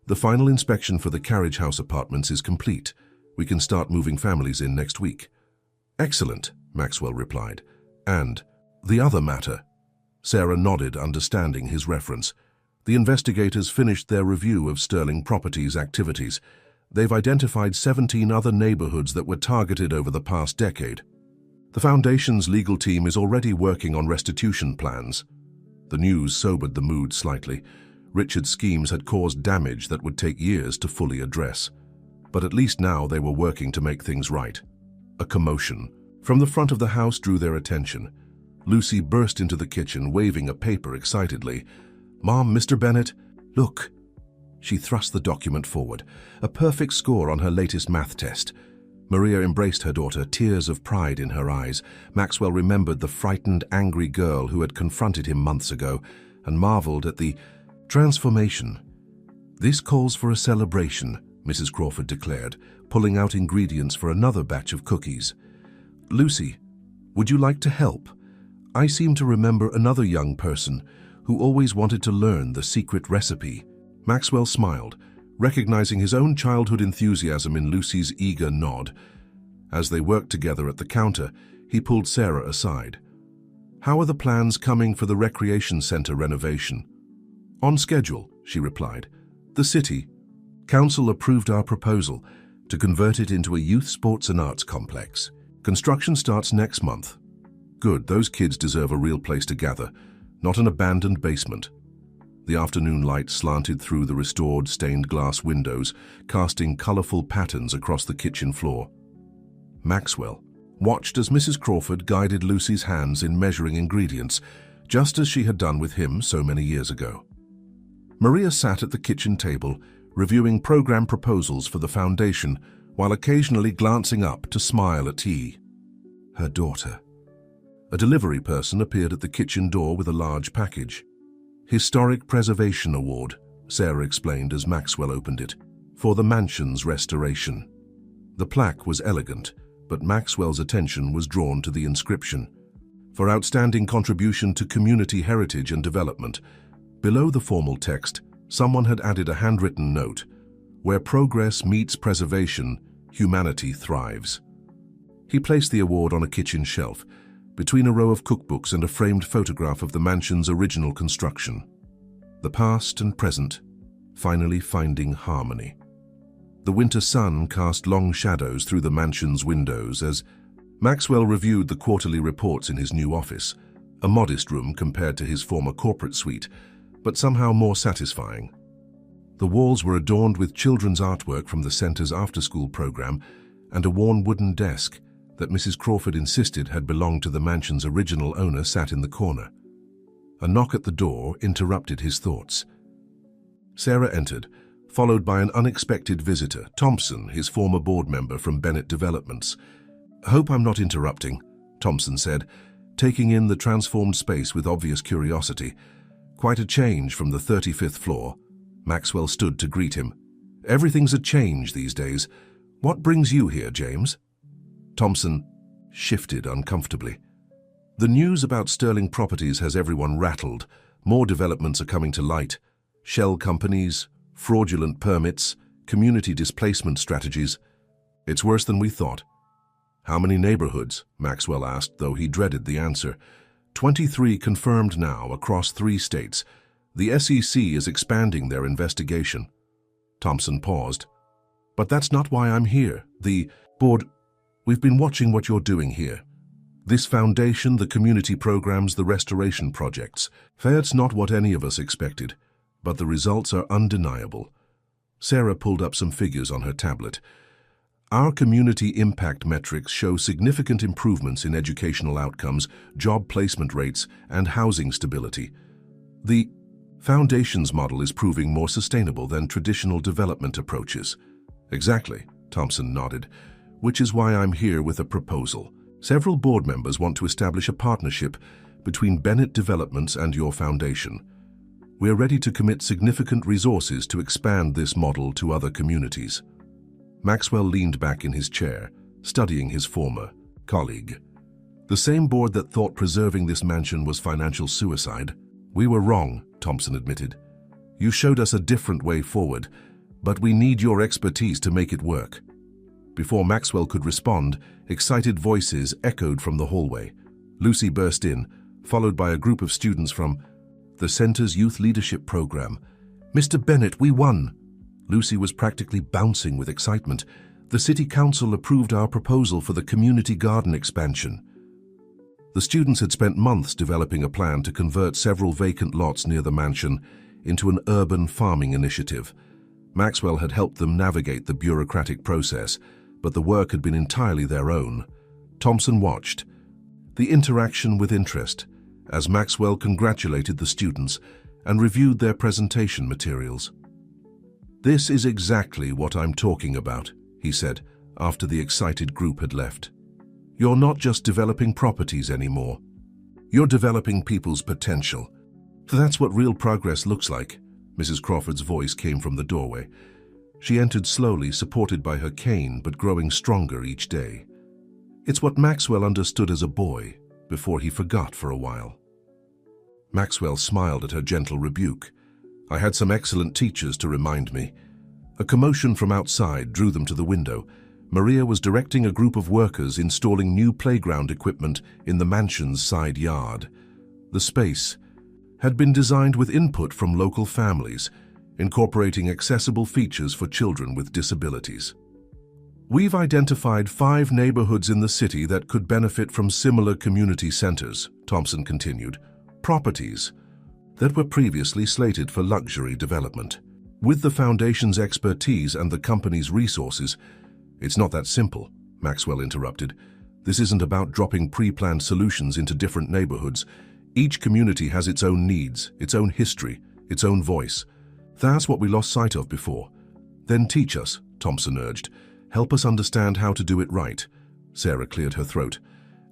The final inspection for the carriage house apartments is complete. We can start moving families in next week. Excellent, Maxwell replied. And the other matter? Sarah nodded, understanding his reference. The investigators finished their review of Sterling Properties' activities. They've identified 17 other neighborhoods that were targeted over the past decade. The Foundation's legal team is already working on restitution plans. The news sobered the mood slightly. Richard's schemes had caused damage that would take years to fully address. But at least now they were working to make things right. A commotion from the front of the house drew their attention. Lucy burst into the kitchen, waving a paper excitedly. "Mom, Mr. Bennett, look." She thrust the document forward. A perfect score on her latest math test. Maria embraced her daughter, tears of pride in her eyes. Maxwell remembered the frightened, angry girl who had confronted him months ago and marveled at the transformation. "This calls for a celebration," Mrs. Crawford declared, pulling out ingredients for another batch of cookies. "Lucy, would you like to help? I seem to remember another young person who always wanted to learn the secret recipe." Maxwell smiled, recognizing his own childhood enthusiasm in Lucy's eager nod. As they worked together at the counter, he pulled Sarah aside. "How are the plans coming for the recreation center renovation?" "On schedule," she replied. "The city council approved our proposal to convert it into a youth sports and arts complex. Construction starts next month." "Good, those kids deserve a real place to gather, not an abandoned basement." The afternoon light slanted through the restored stained glass windows, casting colorful patterns across the kitchen floor. Maxwell watched as Mrs. Crawford guided Lucy's hands in measuring ingredients, just as she had done with him so many years ago. Maria sat at the kitchen table, reviewing program proposals for the foundation, while occasionally glancing up to smile at tea. Her daughter. A delivery person appeared at the kitchen door with a large package. "Historic Preservation Award," Sarah explained as Maxwell opened it, "for the mansion's restoration." The plaque was elegant, but Maxwell's attention was drawn to the inscription. "For outstanding contribution to community heritage and development." Below the formal text, someone had added a handwritten note, "Where progress meets preservation, humanity thrives." He placed the award on a kitchen shelf, between a row of cookbooks and a framed photograph of the mansion's original construction. The past and present, finally finding harmony. The winter sun cast long shadows through the mansion's windows as Maxwell reviewed the quarterly reports in his new office, a modest room compared to his former corporate suite, but somehow more satisfying. The walls were adorned with children's artwork from the center's after-school program and a worn wooden desk that Mrs. Crawford insisted had belonged to the mansion's original owner sat in the corner. A knock at the door interrupted his thoughts. Sarah entered, followed by an unexpected visitor, Thompson, his former board member from Bennett Developments. "Hope I'm not interrupting," Thompson said, taking in the transformed space with obvious curiosity. "Quite a change from the 35th floor." Maxwell stood to greet him. "Everything's a change these days. What brings you here, James?" Thompson shifted uncomfortably. "The news about Sterling Properties has everyone rattled. More developments are coming to light. Shell companies, fraudulent permits, community displacement strategies. It's worse than we thought." "How many neighborhoods?" Maxwell asked, though he dreaded the answer. 23 confirmed now across 3 states. The SEC is expanding their investigation." Thompson paused. "But that's not why I'm here. The board... We've been watching what you're doing here. This foundation, the community programs, the restoration projects. It's not what any of us expected, but the results are undeniable." Sarah pulled up some figures on her tablet. "Our community impact metrics show significant improvements in educational outcomes, job placement rates, and housing stability. The foundation's model is proving more sustainable than traditional development approaches." "Exactly," Thompson nodded. "Which is why I'm here with a proposal. Several board members want to establish a partnership between Bennett Developments and your foundation. We're ready to commit significant resources to expand this model to other communities." Maxwell leaned back in his chair, studying his former colleague. "The same board that thought preserving this mansion was financial suicide." "We were wrong," Thompson admitted. "You showed us a different way forward, But we need your expertise to make it work." Before Maxwell could respond, excited voices echoed from the hallway. Lucy burst in, followed by a group of students from the center's youth leadership program. "Mr. Bennett, we won!" Lucy was practically bouncing with excitement. "The city council approved our proposal for the community garden expansion." The students had spent months developing a plan to convert several vacant lots near the mansion into an urban farming initiative. Maxwell had helped them navigate the bureaucratic process, but the work had been entirely their own. Thompson watched, the interaction with interest, as Maxwell congratulated the students and reviewed their presentation materials. "This is exactly what I'm talking about," he said, after the excited group had left. "You're not just developing properties anymore. You're developing people's potential. That's what real progress looks like." Mrs. Crawford's voice came from the doorway. She entered slowly, supported by her cane, but growing stronger each day. It's what Maxwell understood as a boy, before he forgot for a while. Maxwell smiled at her gentle rebuke. "I had some excellent teachers to remind me." A commotion from outside drew them to the window. Maria was directing a group of workers installing new playground equipment in the mansion's side yard. The space had been designed with input from local families, incorporating accessible features for children with disabilities. "We've identified 5 neighborhoods in the city that could benefit from similar community centers," Thompson continued, "properties that were previously slated for luxury development. With the foundation's expertise and the company's resources—" "It's not that simple," Maxwell interrupted. "This isn't about dropping pre-planned solutions into different neighborhoods. Each community has its own needs, its own history, its own voice. That's what we lost sight of before." "Then teach us," Thompson urged. "Help us understand how to do it right." Sarah cleared her throat.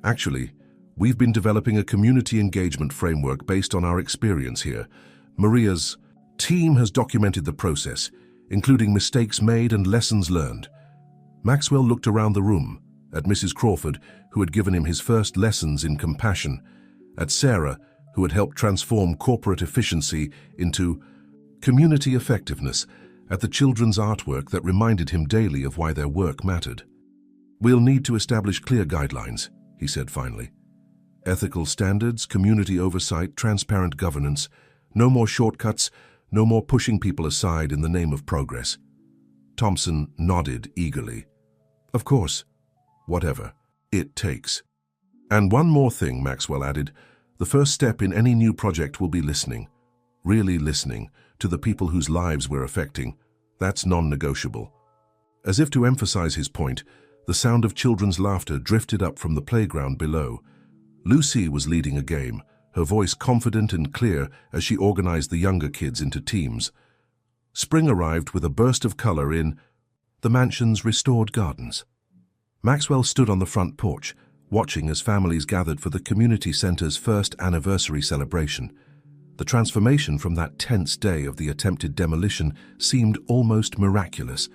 "Actually, we've been developing a community engagement framework based on our experience here. Maria's team has documented the process, including mistakes made and lessons learned." Maxwell looked around the room, at Mrs. Crawford, who had given him his first lessons in compassion, at Sarah, who had helped transform corporate efficiency into community effectiveness, at the children's artwork that reminded him daily of why their work mattered. "We'll need to establish clear guidelines," he said finally. "Ethical standards, community oversight, transparent governance. No more shortcuts, no more pushing people aside in the name of progress." Thompson nodded eagerly. "Of course. Whatever it takes." "And one more thing," Maxwell added. "The first step in any new project will be listening. Really listening to the people whose lives we're affecting. That's non-negotiable." As if to emphasize his point, the sound of children's laughter drifted up from the playground below. Lucy was leading a game, her voice confident and clear as she organized the younger kids into teams. Spring arrived with a burst of color in the mansion's restored gardens. Maxwell stood on the front porch, watching as families gathered for the community center's first anniversary celebration. The transformation from that tense day of the attempted demolition seemed almost miraculous,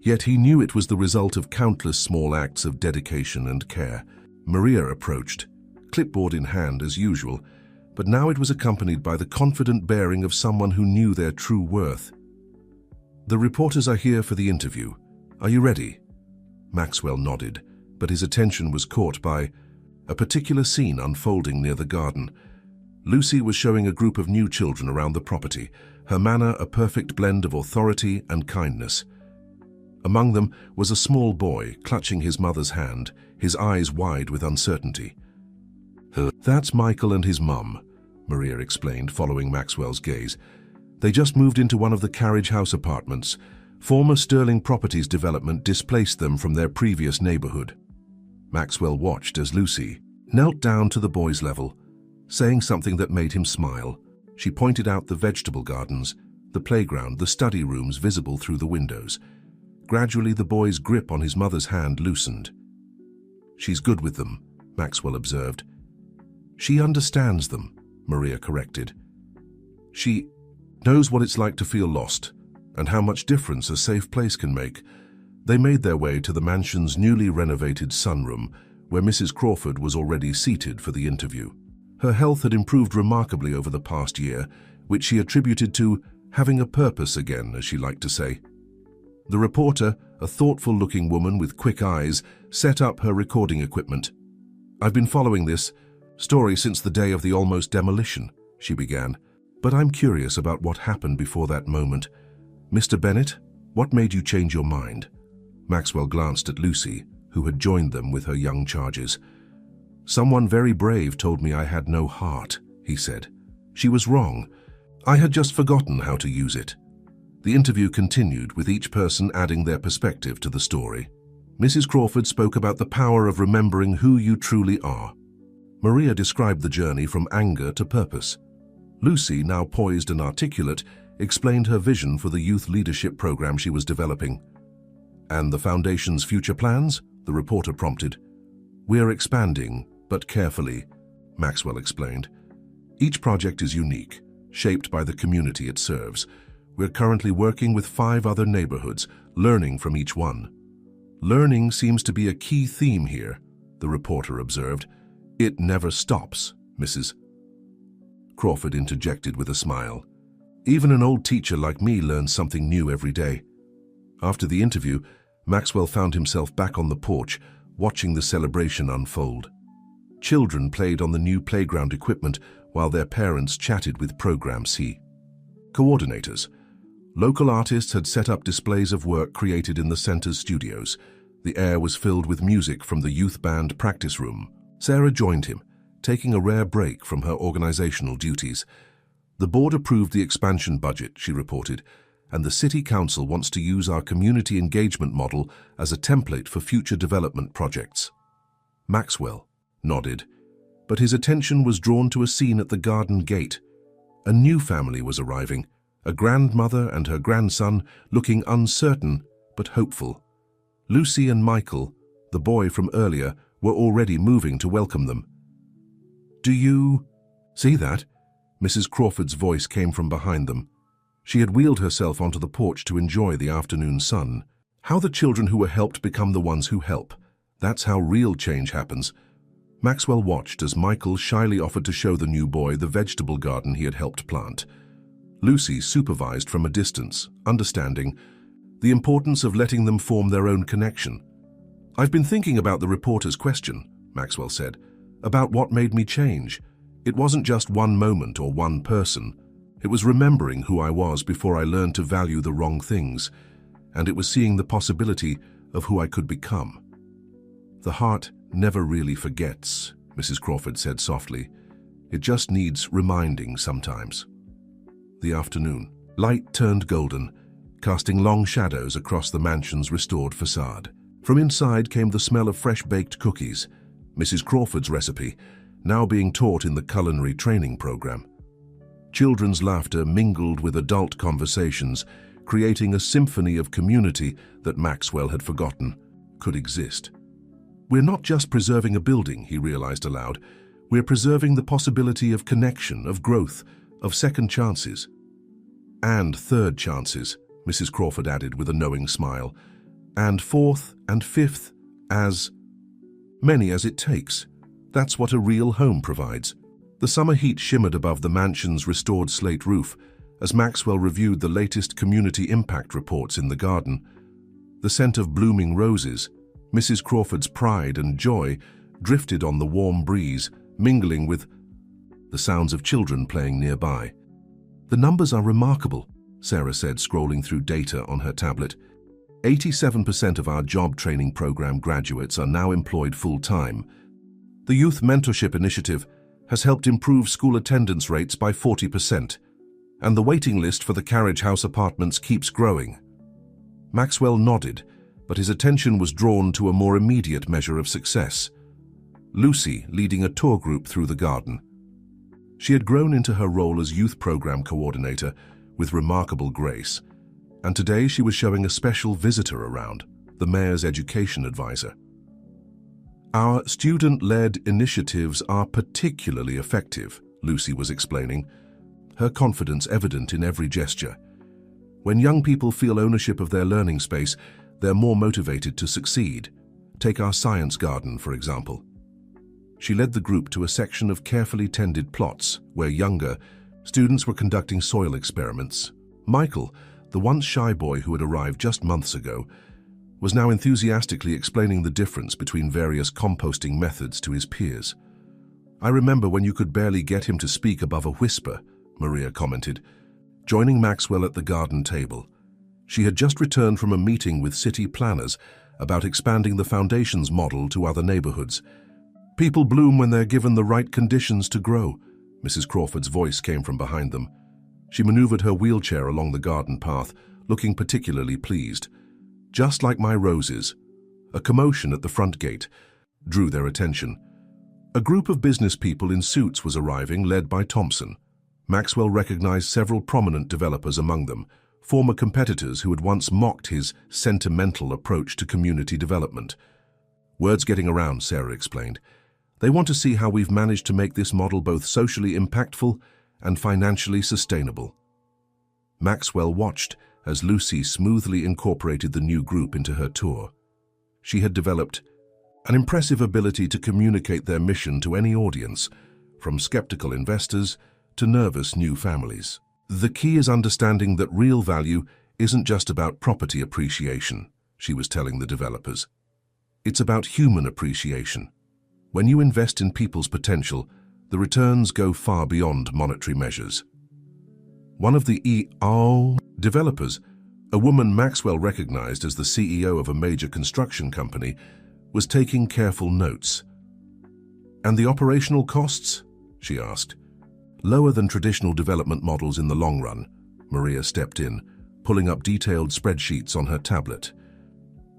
yet he knew it was the result of countless small acts of dedication and care. Maria approached, clipboard in hand as usual, but now it was accompanied by the confident bearing of someone who knew their true worth. "The reporters are here for the interview. Are you ready?" Maxwell nodded, but his attention was caught by a particular scene unfolding near the garden. Lucy was showing a group of new children around the property, her manner a perfect blend of authority and kindness. Among them was a small boy clutching his mother's hand, his eyes wide with uncertainty. "That's Michael and his mum," Maria explained, following Maxwell's gaze. "They just moved into one of the carriage house apartments. Former Sterling Properties development displaced them from their previous neighborhood." Maxwell watched as Lucy knelt down to the boy's level, saying something that made him smile. She pointed out the vegetable gardens, the playground, the study rooms visible through the windows. Gradually, the boy's grip on his mother's hand loosened. "She's good with them," Maxwell observed. "She understands them," Maria corrected. "She knows what it's like to feel lost, and how much difference a safe place can make." They made their way to the mansion's newly renovated sunroom, where Mrs. Crawford was already seated for the interview. Her health had improved remarkably over the past year, which she attributed to having a purpose again, as she liked to say. The reporter, a thoughtful-looking woman with quick eyes, set up her recording equipment. "I've been following this story since the day of the almost demolition," she began. "But I'm curious about what happened before that moment. Mr. Bennett, what made you change your mind?" Maxwell glanced at Lucy, who had joined them with her young charges. "Someone very brave told me I had no heart," he said. "She was wrong. I had just forgotten how to use it." The interview continued, with each person adding their perspective to the story. Mrs. Crawford spoke about the power of remembering who you truly are. Maria described the journey from anger to purpose. Lucy, now poised and articulate, explained her vision for the youth leadership program she was developing. "And the Foundation's future plans?" the reporter prompted. "We're expanding, but carefully," Maxwell explained. "Each project is unique, shaped by the community it serves. We're currently working with 5 other neighborhoods, learning from each one." "Learning seems to be a key theme here," the reporter observed. "It never stops," Mrs. Crawford interjected with a smile. "Even an old teacher like me learns something new every day." After the interview, Maxwell found himself back on the porch, watching the celebration unfold. Children played on the new playground equipment while their parents chatted with Program C. Coordinators. Local artists had set up displays of work created in the center's studios. The air was filled with music from the youth band practice room. Sarah joined him, taking a rare break from her organizational duties. "The board approved the expansion budget," she reported, "and the city council wants to use our community engagement model as a template for future development projects." Maxwell nodded, but his attention was drawn to a scene at the garden gate. A new family was arriving, a grandmother and her grandson looking uncertain but hopeful. Lucy and Michael, the boy from earlier, were already moving to welcome them. "Do you see that?" Mrs. Crawford's voice came from behind them. She had wheeled herself onto the porch to enjoy the afternoon sun. "How the children who were helped become the ones who help. That's how real change happens." Maxwell watched as Michael shyly offered to show the new boy the vegetable garden he had helped plant. Lucy supervised from a distance, understanding the importance of letting them form their own connection. "I've been thinking about the reporter's question," Maxwell said, "about what made me change. It wasn't just one moment or one person. It was remembering who I was before I learned to value the wrong things, and it was seeing the possibility of who I could become." "The heart never really forgets," Mrs. Crawford said softly. "It just needs reminding sometimes." The afternoon. Light turned golden, casting long shadows across the mansion's restored facade. From inside came the smell of fresh-baked cookies, Mrs. Crawford's recipe, now being taught in the culinary training program. Children's laughter mingled with adult conversations, creating a symphony of community that Maxwell had forgotten could exist. "We're not just preserving a building," he realized aloud. "We're preserving the possibility of connection, of growth, of second chances." "And third chances," Mrs. Crawford added with a knowing smile. "And fourth and fifth, as many as it takes. That's what a real home provides." The summer heat shimmered above the mansion's restored slate roof as Maxwell reviewed the latest community impact reports in the garden. The scent of blooming roses, Mrs. Crawford's pride and joy, drifted on the warm breeze, mingling with the sounds of children playing nearby. "The numbers are remarkable," Sarah said, scrolling through data on her tablet. 87% of our job training program graduates are now employed full-time. The Youth Mentorship Initiative has helped improve school attendance rates by 40%, and the waiting list for the Carriage House apartments keeps growing. Maxwell nodded, but his attention was drawn to a more immediate measure of success. Lucy leading a tour group through the garden. She had grown into her role as youth program coordinator with remarkable grace, and today she was showing a special visitor around, the mayor's education advisor. "Our student-led initiatives are particularly effective," Lucy was explaining, her confidence evident in every gesture. "When young people feel ownership of their learning space, they're more motivated to succeed. Take our science garden, for example." She led the group to a section of carefully tended plots where younger students were conducting soil experiments. Michael, The once shy boy who had arrived just months ago was now enthusiastically explaining the difference between various composting methods to his peers. "I remember when you could barely get him to speak above a whisper," Maria commented, joining Maxwell at the garden table. She had just returned from a meeting with city planners about expanding the foundation's model to other neighborhoods. "People bloom when they're given the right conditions to grow." Mrs. Crawford's voice came from behind them. She maneuvered her wheelchair along the garden path, looking particularly pleased. "Just like my roses." A commotion at the front gate drew their attention. A group of business people in suits was arriving, led by Thompson. Maxwell recognized several prominent developers among them, former competitors who had once mocked his sentimental approach to community development. "Word's getting around," Sarah explained. "They want to see how we've managed to make this model both socially impactful and financially sustainable." Maxwell watched as Lucy smoothly incorporated the new group into her tour. She had developed an impressive ability to communicate their mission to any audience, from skeptical investors to nervous new families. "The key is understanding that real value isn't just about property appreciation," she was telling the developers. "It's about human appreciation. When you invest in people's potential, the returns go far beyond monetary measures." One of the developers, a woman Maxwell recognized as the CEO of a major construction company, was taking careful notes. "And the operational costs?" she asked. "Lower than traditional development models in the long run," Maria stepped in, pulling up detailed spreadsheets on her tablet.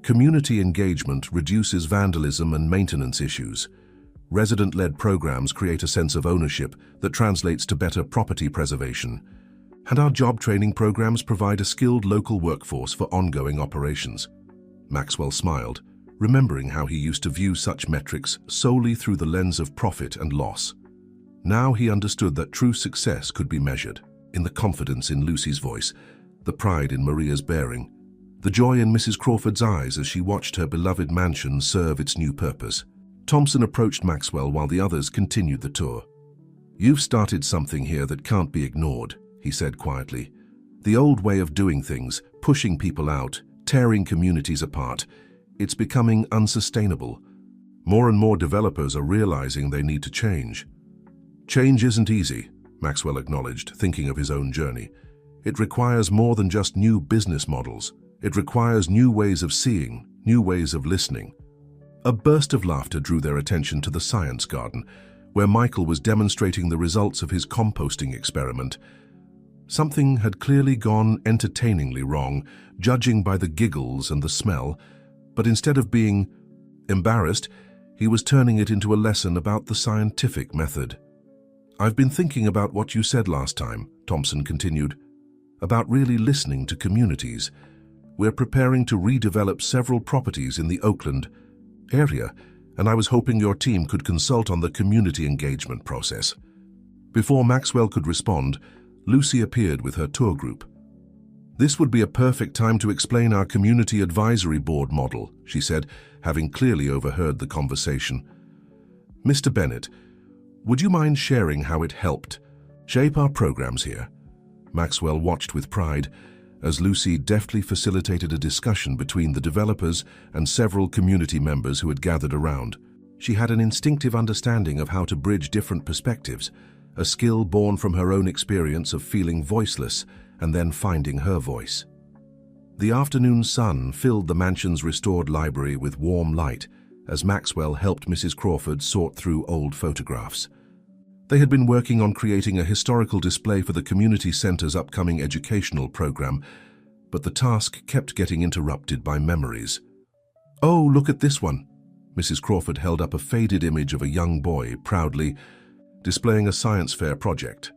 "Community engagement reduces vandalism and maintenance issues. Resident-led programs create a sense of ownership that translates to better property preservation. And our job training programs provide a skilled local workforce for ongoing operations." Maxwell smiled, remembering how he used to view such metrics solely through the lens of profit and loss. Now he understood that true success could be measured in the confidence in Lucy's voice, the pride in Maria's bearing, the joy in Mrs. Crawford's eyes as she watched her beloved mansion serve its new purpose. Thompson approached Maxwell while the others continued the tour. "You've started something here that can't be ignored," he said quietly. "The old way of doing things, pushing people out, tearing communities apart, it's becoming unsustainable. More and more developers are realizing they need to change." "Change isn't easy," Maxwell acknowledged, thinking of his own journey. "It requires more than just new business models. It requires new ways of seeing, new ways of listening." A burst of laughter drew their attention to the science garden, where Michael was demonstrating the results of his composting experiment. Something had clearly gone entertainingly wrong, judging by the giggles and the smell, but instead of being embarrassed, he was turning it into a lesson about the scientific method. "I've been thinking about what you said last time," Thompson continued, "about really listening to communities. We're preparing to redevelop several properties in the Oakland area, and I was hoping your team could consult on the community engagement process." Before Maxwell could respond, Lucy appeared with her tour group. "This would be a perfect time to explain our community advisory board model," she said, having clearly overheard the conversation. "Mr. Bennett, would you mind sharing how it helped shape our programs here?" Maxwell watched with pride as Lucy deftly facilitated a discussion between the developers and several community members who had gathered around. She had an instinctive understanding of how to bridge different perspectives, a skill born from her own experience of feeling voiceless and then finding her voice. The afternoon sun filled the mansion's restored library with warm light as Maxwell helped Mrs. Crawford sort through old photographs. They had been working on creating a historical display for the community center's upcoming educational program, but the task kept getting interrupted by memories. "Oh, look at this one." Mrs. Crawford held up a faded image of a young boy, proudly displaying a science fair project.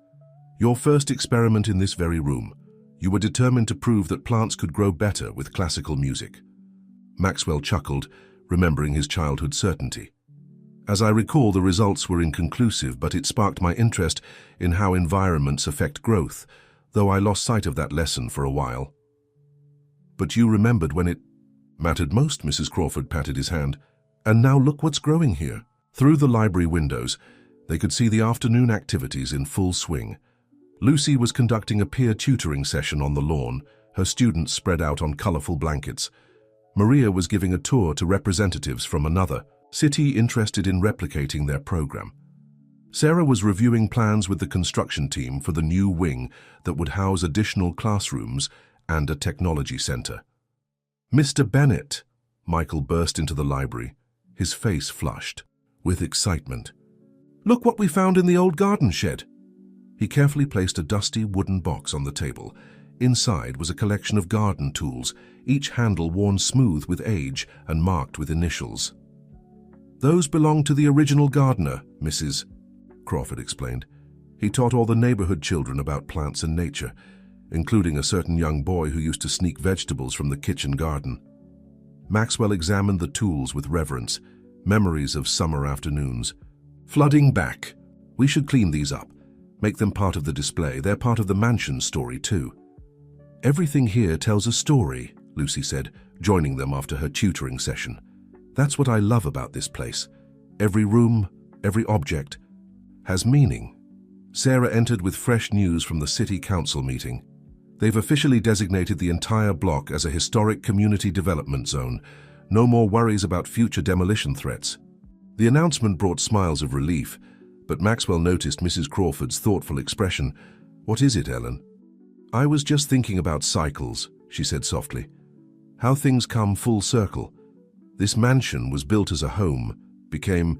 "Your first experiment in this very room. You were determined to prove that plants could grow better with classical music." Maxwell chuckled, remembering his childhood certainty. "As I recall, the results were inconclusive, but it sparked my interest in how environments affect growth, though I lost sight of that lesson for a while." "But you remembered when it mattered most," Mrs. Crawford patted his hand. "And now look what's growing here." Through the library windows, they could see the afternoon activities in full swing. Lucy was conducting a peer tutoring session on the lawn, her students spread out on colorful blankets. Maria was giving a tour to representatives from another city interested in replicating their program. Sarah was reviewing plans with the construction team for the new wing that would house additional classrooms and a technology center. "Mr. Bennett!" Michael burst into the library, his face flushed with excitement. "Look what we found in the old garden shed." He carefully placed a dusty wooden box on the table. Inside was a collection of garden tools, each handle worn smooth with age and marked with initials. "Those belong to the original gardener, Mrs." Crawford explained. He taught all the neighborhood children about plants and nature, including a certain young boy who used to sneak vegetables from the kitchen garden. Maxwell examined the tools with reverence, memories of summer afternoons. "Flooding back. We should clean these up, make them part of the display. They're part of the mansion story, too." "Everything here tells a story," Lucy said, joining them after her tutoring session. "That's what I love about this place. Every room, every object, has meaning." Sarah entered with fresh news from the city council meeting. They've officially designated the entire block as a historic community development zone. No more worries about future demolition threats. The announcement brought smiles of relief, but Maxwell noticed Mrs. Crawford's thoughtful expression. "What is it, Ellen?" "I was just thinking about cycles," she said softly. "How things come full circle. This mansion was built as a home, became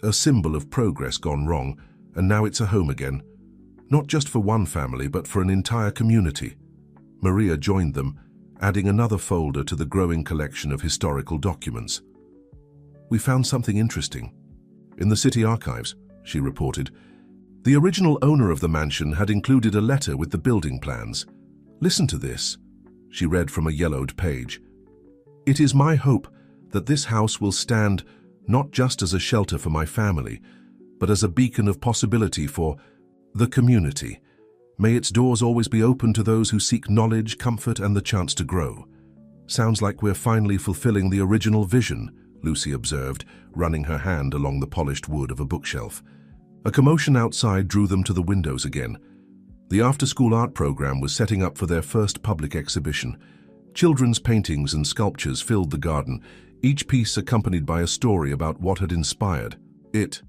a symbol of progress gone wrong, and now it's a home again. Not just for one family, but for an entire community." Maria joined them, adding another folder to the growing collection of historical documents. "We found something interesting. In the city archives," she reported, "the original owner of the mansion had included a letter with the building plans. Listen to this." She read from a yellowed page. "It is my hope that this house will stand not just as a shelter for my family, but as a beacon of possibility for the community. May its doors always be open to those who seek knowledge, comfort, and the chance to grow." "Sounds like we're finally fulfilling the original vision," Lucy observed, running her hand along the polished wood of a bookshelf. A commotion outside drew them to the windows again. The after-school art program was setting up for their first public exhibition. Children's paintings and sculptures filled the garden, each piece accompanied by a story about what had inspired it.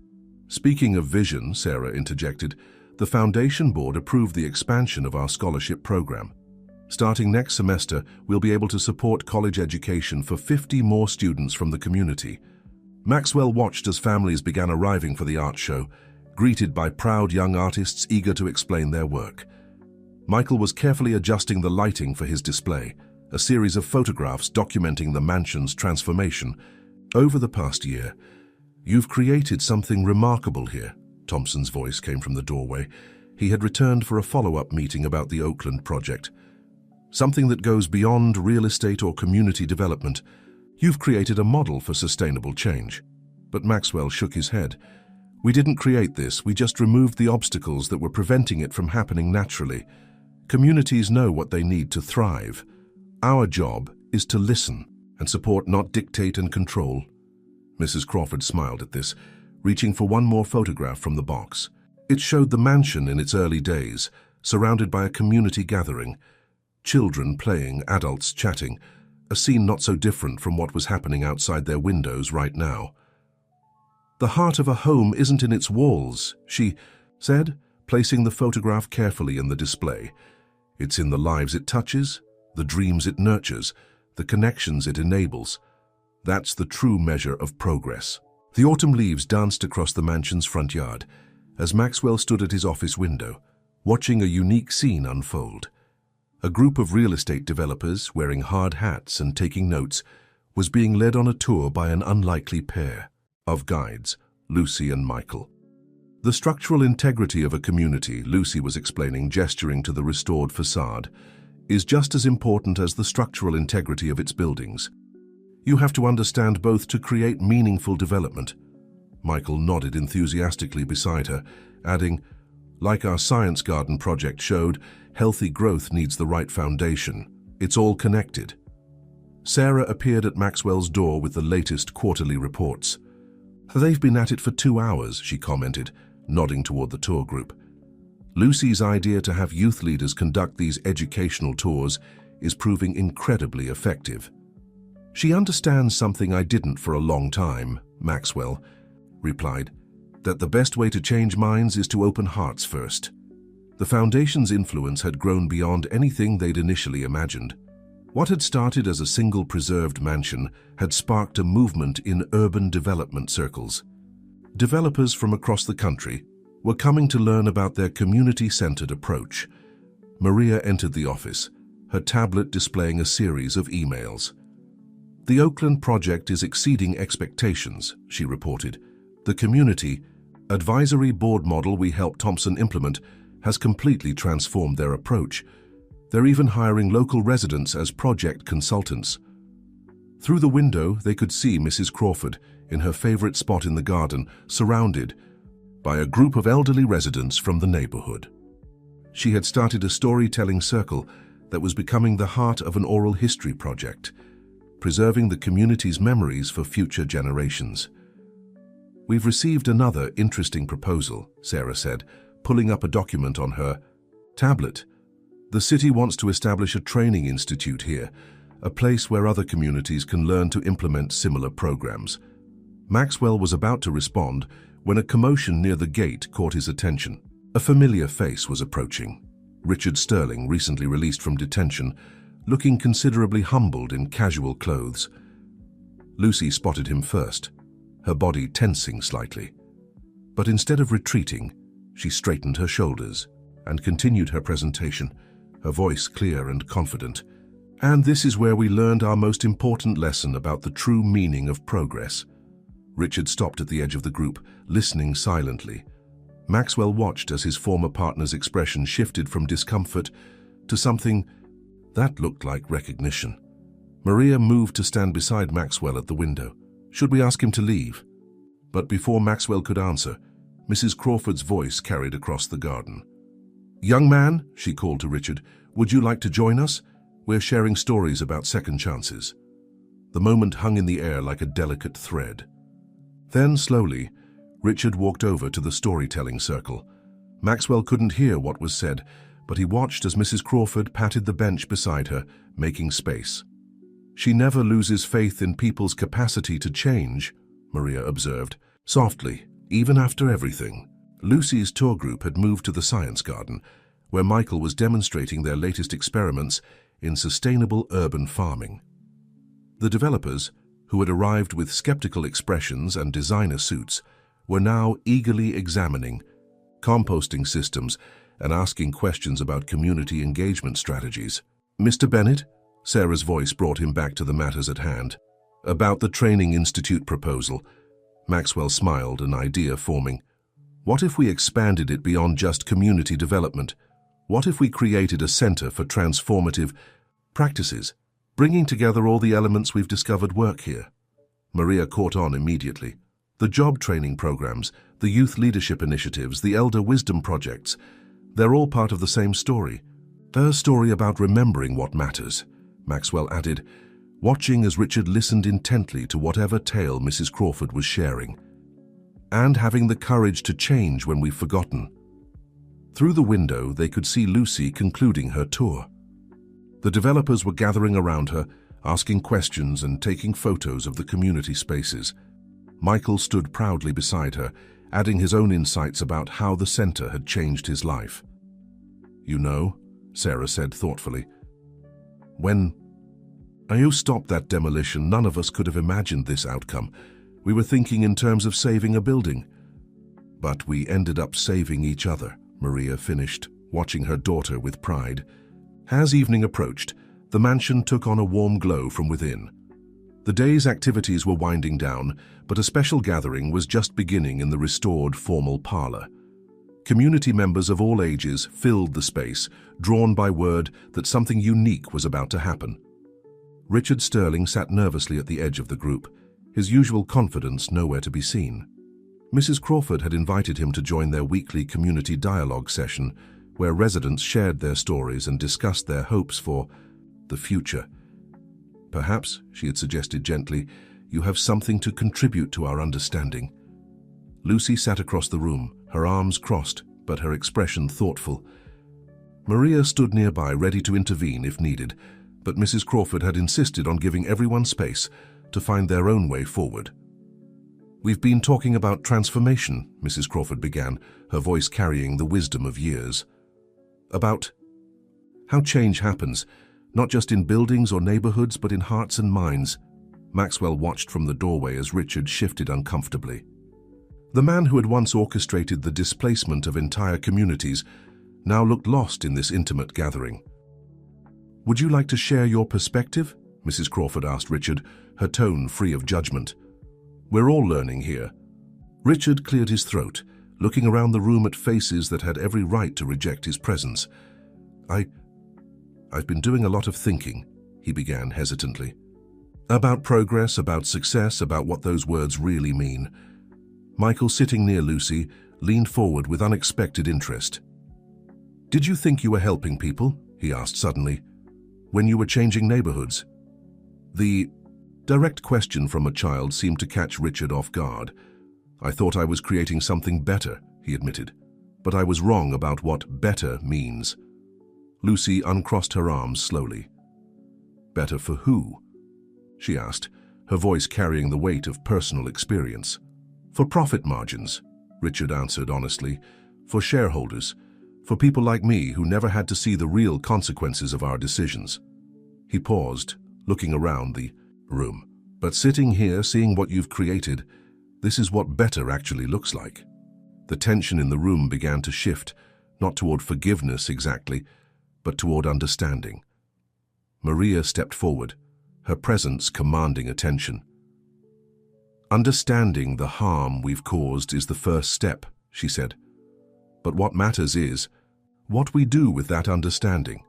"Speaking of vision," Sarah interjected, "the Foundation Board approved the expansion of our scholarship program. Starting next semester, we'll be able to support college education for 50 more students from the community." Maxwell watched as families began arriving for the art show, greeted by proud young artists eager to explain their work. Michael was carefully adjusting the lighting for his display, a series of photographs documenting the mansion's transformation. "Over the past year, you've created something remarkable here," Thompson's voice came from the doorway. He had returned for a follow-up meeting about the Oakland project. "Something that goes beyond real estate or community development. You've created a model for sustainable change." But Maxwell shook his head. "We didn't create this, we just removed the obstacles that were preventing it from happening naturally. Communities know what they need to thrive. Our job is to listen and support, not dictate and control." Mrs. Crawford smiled at this, reaching for one more photograph from the box. It showed the mansion in its early days, surrounded by a community gathering. Children playing, adults chatting, a scene not so different from what was happening outside their windows right now. "The heart of a home isn't in its walls," she said, placing the photograph carefully in the display. "It's in the lives it touches, the dreams it nurtures, the connections it enables. That's the true measure of progress." The autumn leaves danced across the mansion's front yard as Maxwell stood at his office window, watching a unique scene unfold. A group of real estate developers, wearing hard hats and taking notes, was being led on a tour by an unlikely pair of guides, Lucy and Michael. "The structural integrity of a community," Lucy was explaining, gesturing to the restored facade, "is just as important as the structural integrity of its buildings. You have to understand both to create meaningful development." Michael nodded enthusiastically beside her, adding, "Like our science garden project showed, healthy growth needs the right foundation. It's all connected." Sarah appeared at Maxwell's door with the latest quarterly reports. "They've been at it for 2 hours," she commented, nodding toward the tour group. Lucy's idea to have youth leaders conduct these educational tours is proving incredibly effective. She understands something I didn't for a long time, Maxwell replied, that the best way to change minds is to open hearts first. The Foundation's influence had grown beyond anything they'd initially imagined. What had started as a single preserved mansion had sparked a movement in urban development circles. Developers from across the country were coming to learn about their community-centered approach. Maria entered the office, her tablet displaying a series of emails. "The Oakland project is exceeding expectations," she reported. "The community advisory board model we helped Thompson implement has completely transformed their approach. They're even hiring local residents as project consultants." Through the window, they could see Mrs. Crawford in her favorite spot in the garden, surrounded by a group of elderly residents from the neighborhood. She had started a storytelling circle that was becoming the heart of an oral history project, preserving the community's memories for future generations. "We've received another interesting proposal," Sarah said, pulling up a document on her tablet. "The city wants to establish a training institute here, a place where other communities can learn to implement similar programs." Maxwell was about to respond when a commotion near the gate caught his attention. A familiar face was approaching. Richard Sterling, recently released from detention, looking considerably humbled in casual clothes. Lucy spotted him first, her body tensing slightly. But instead of retreating, she straightened her shoulders and continued her presentation, her voice clear and confident. "And this is where we learned our most important lesson about the true meaning of progress." Richard stopped at the edge of the group, listening silently. Maxwell watched as his former partner's expression shifted from discomfort to something that looked like recognition. Maria moved to stand beside Maxwell at the window. "Should we ask him to leave?" But before Maxwell could answer, Mrs. Crawford's voice carried across the garden. "Young man," she called to Richard, "would you like to join us? We're sharing stories about second chances." The moment hung in the air like a delicate thread. Then, slowly, Richard walked over to the storytelling circle. Maxwell couldn't hear what was said, but he watched as Mrs. Crawford patted the bench beside her, making space. "She never loses faith in people's capacity to change," Maria observed, softly, even after everything. Lucy's tour group had moved to the science garden, where Michael was demonstrating their latest experiments in sustainable urban farming. The developers, who had arrived with skeptical expressions and designer suits, were now eagerly examining composting systems and asking questions about community engagement strategies. "Mr. Bennett," Sarah's voice brought him back to the matters at hand. "About the Training Institute proposal." Maxwell smiled, an idea forming. "What if we expanded it beyond just community development? What if we created a center for transformative practices, bringing together all the elements we've discovered work here?" Maria caught on immediately. The job training programs, the youth leadership initiatives, the elder wisdom projects, they're all part of the same story. "A story about remembering what matters," Maxwell added, watching as Richard listened intently to whatever tale Mrs. Crawford was sharing. "And having the courage to change when we've forgotten." Through the window, they could see Lucy concluding her tour. The developers were gathering around her, asking questions and taking photos of the community spaces. Michael stood proudly beside her, adding his own insights about how the center had changed his life. "You know," Sarah said thoughtfully, "when I stopped that demolition, none of us could have imagined this outcome. We were thinking in terms of saving a building. But we ended up saving each other," Maria finished, watching her daughter with pride. As evening approached, the mansion took on a warm glow from within. The day's activities were winding down, but a special gathering was just beginning in the restored formal parlor. Community members of all ages filled the space, drawn by word that something unique was about to happen. Richard Sterling sat nervously at the edge of the group, his usual confidence nowhere to be seen. Mrs. Crawford had invited him to join their weekly community dialogue session, where residents shared their stories and discussed their hopes for the future. "Perhaps," she had suggested gently, "you have something to contribute to our understanding." Lucy sat across the room, her arms crossed, but her expression thoughtful. Maria stood nearby, ready to intervene if needed, But Mrs. Crawford had insisted on giving everyone space to find their own way forward. "We've been talking about transformation," Mrs. Crawford began, her voice carrying the wisdom of years. "About how change happens, not just in buildings or neighborhoods, but in hearts and minds." Maxwell watched from the doorway as Richard shifted uncomfortably. The man who had once orchestrated the displacement of entire communities now looked lost in this intimate gathering. "Would you like to share your perspective?" Mrs. Crawford asked Richard, her tone free of judgment. "We're all learning here." Richard cleared his throat, looking around the room at faces that had every right to reject his presence. I've been doing a lot of thinking," he began hesitantly. "About progress, about success, about what those words really mean." Michael, sitting near Lucy, leaned forward with unexpected interest. "Did you think you were helping people?" he asked suddenly. "When you were changing neighborhoods?" The direct question from a child seemed to catch Richard off guard. "I thought I was creating something better," he admitted. "But I was wrong about what better means." Lucy uncrossed her arms slowly. "Better for who?" she asked, her voice carrying the weight of personal experience. "For profit margins," Richard answered honestly. "For shareholders. For people like me who never had to see the real consequences of our decisions." He paused, looking around the room. "But sitting here, seeing what you've created, this is what better actually looks like." The tension in the room began to shift, not toward forgiveness exactly, but toward understanding. Maria stepped forward, her presence commanding attention. "Understanding the harm we've caused is the first step," she said. "But what matters is what we do with that understanding."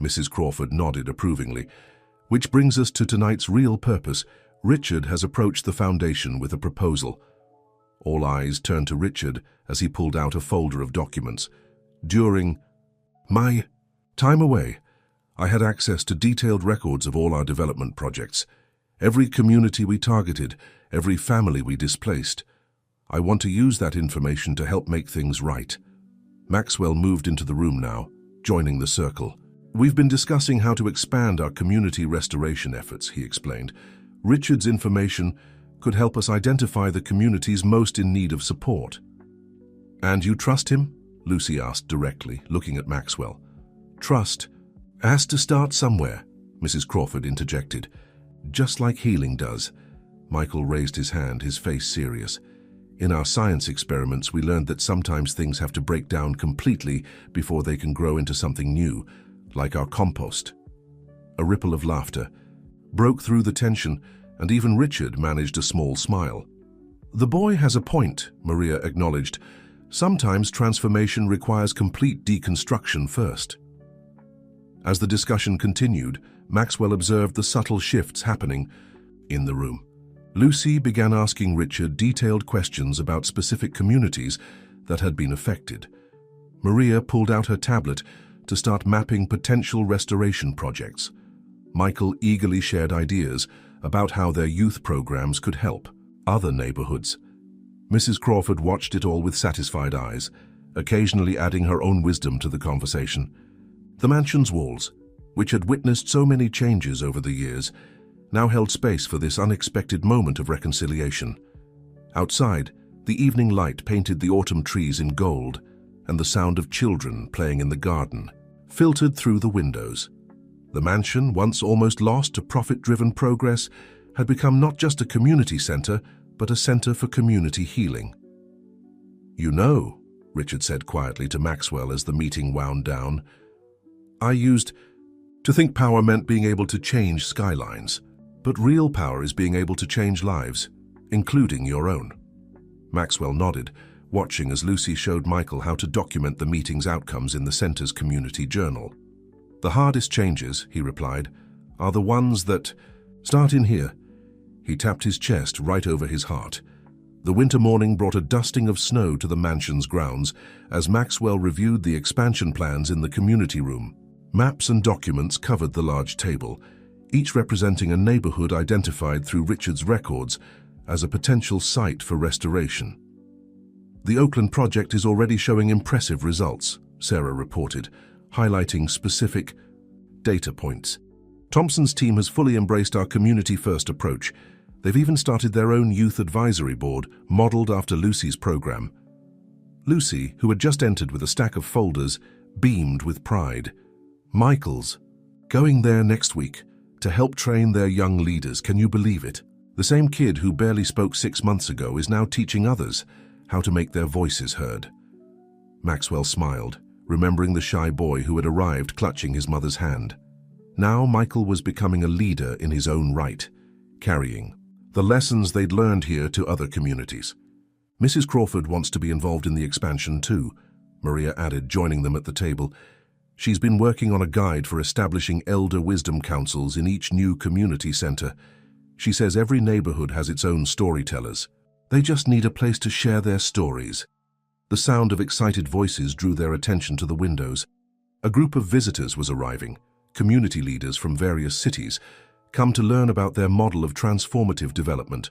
Mrs. Crawford nodded approvingly. "Which brings us to tonight's real purpose. Richard has approached the foundation with a proposal." All eyes turned to Richard as he pulled out a folder of documents. "During my time away, I had access to detailed records of all our development projects. Every community we targeted, every family we displaced. I want to use that information to help make things right." Maxwell moved into the room now, joining the circle. "We've been discussing how to expand our community restoration efforts," he explained. "Richard's information could help us identify the communities most in need of support." "And you trust him?" Lucy asked directly, looking at Maxwell. "Trust has to start somewhere," Mrs. Crawford interjected. "Just like healing does." Michael raised his hand, his face serious. "In our science experiments, we learned that sometimes things have to break down completely before they can grow into something new, like our compost." A ripple of laughter broke through the tension, and even Richard managed a small smile. "The boy has a point," Maria acknowledged. "Sometimes transformation requires complete deconstruction first." As the discussion continued, Maxwell observed the subtle shifts happening in the room. Lucy began asking Richard detailed questions about specific communities that had been affected. Maria pulled out her tablet to start mapping potential restoration projects. Michael eagerly shared ideas about how their youth programs could help other neighborhoods. Mrs. Crawford watched it all with satisfied eyes, occasionally adding her own wisdom to the conversation. The mansion's walls, which had witnessed so many changes over the years, now held space for this unexpected moment of reconciliation. Outside, the evening light painted the autumn trees in gold, and the sound of children playing in the garden filtered through the windows. The mansion, once almost lost to profit-driven progress, had become not just a community center, but a center for community healing. "You know," Richard said quietly to Maxwell as the meeting wound down, "I used to think power meant being able to change skylines, but real power is being able to change lives, including your own." Maxwell nodded, watching as Lucy showed Michael how to document the meeting's outcomes in the center's community journal. "The hardest changes," he replied, "are the ones that start in here." He tapped his chest right over his heart. The winter morning brought a dusting of snow to the mansion's grounds as Maxwell reviewed the expansion plans in the community room. Maps and documents covered the large table, each representing a neighborhood identified through Richard's records as a potential site for restoration. "The Oakland project is already showing impressive results," Sarah reported, highlighting specific data points. Thompson's team has fully embraced our community-first approach. They've even started their own youth advisory board, modeled after Lucy's program. Lucy, who had just entered with a stack of folders, beamed with pride. Michael's going there next week to help train their young leaders. Can you believe it? The same kid who barely spoke 6 months ago is now teaching others how to make their voices heard. Maxwell smiled, remembering the shy boy who had arrived clutching his mother's hand. Now Michael was becoming a leader in his own right, carrying the lessons they'd learned here to other communities. Mrs. Crawford wants to be involved in the expansion too, Maria added, joining them at the table. She's been working on a guide for establishing elder wisdom councils in each new community center. She says every neighborhood has its own storytellers. They just need a place to share their stories. The sound of excited voices drew their attention to the windows. A group of visitors was arriving, community leaders from various cities, come to learn about their model of transformative development.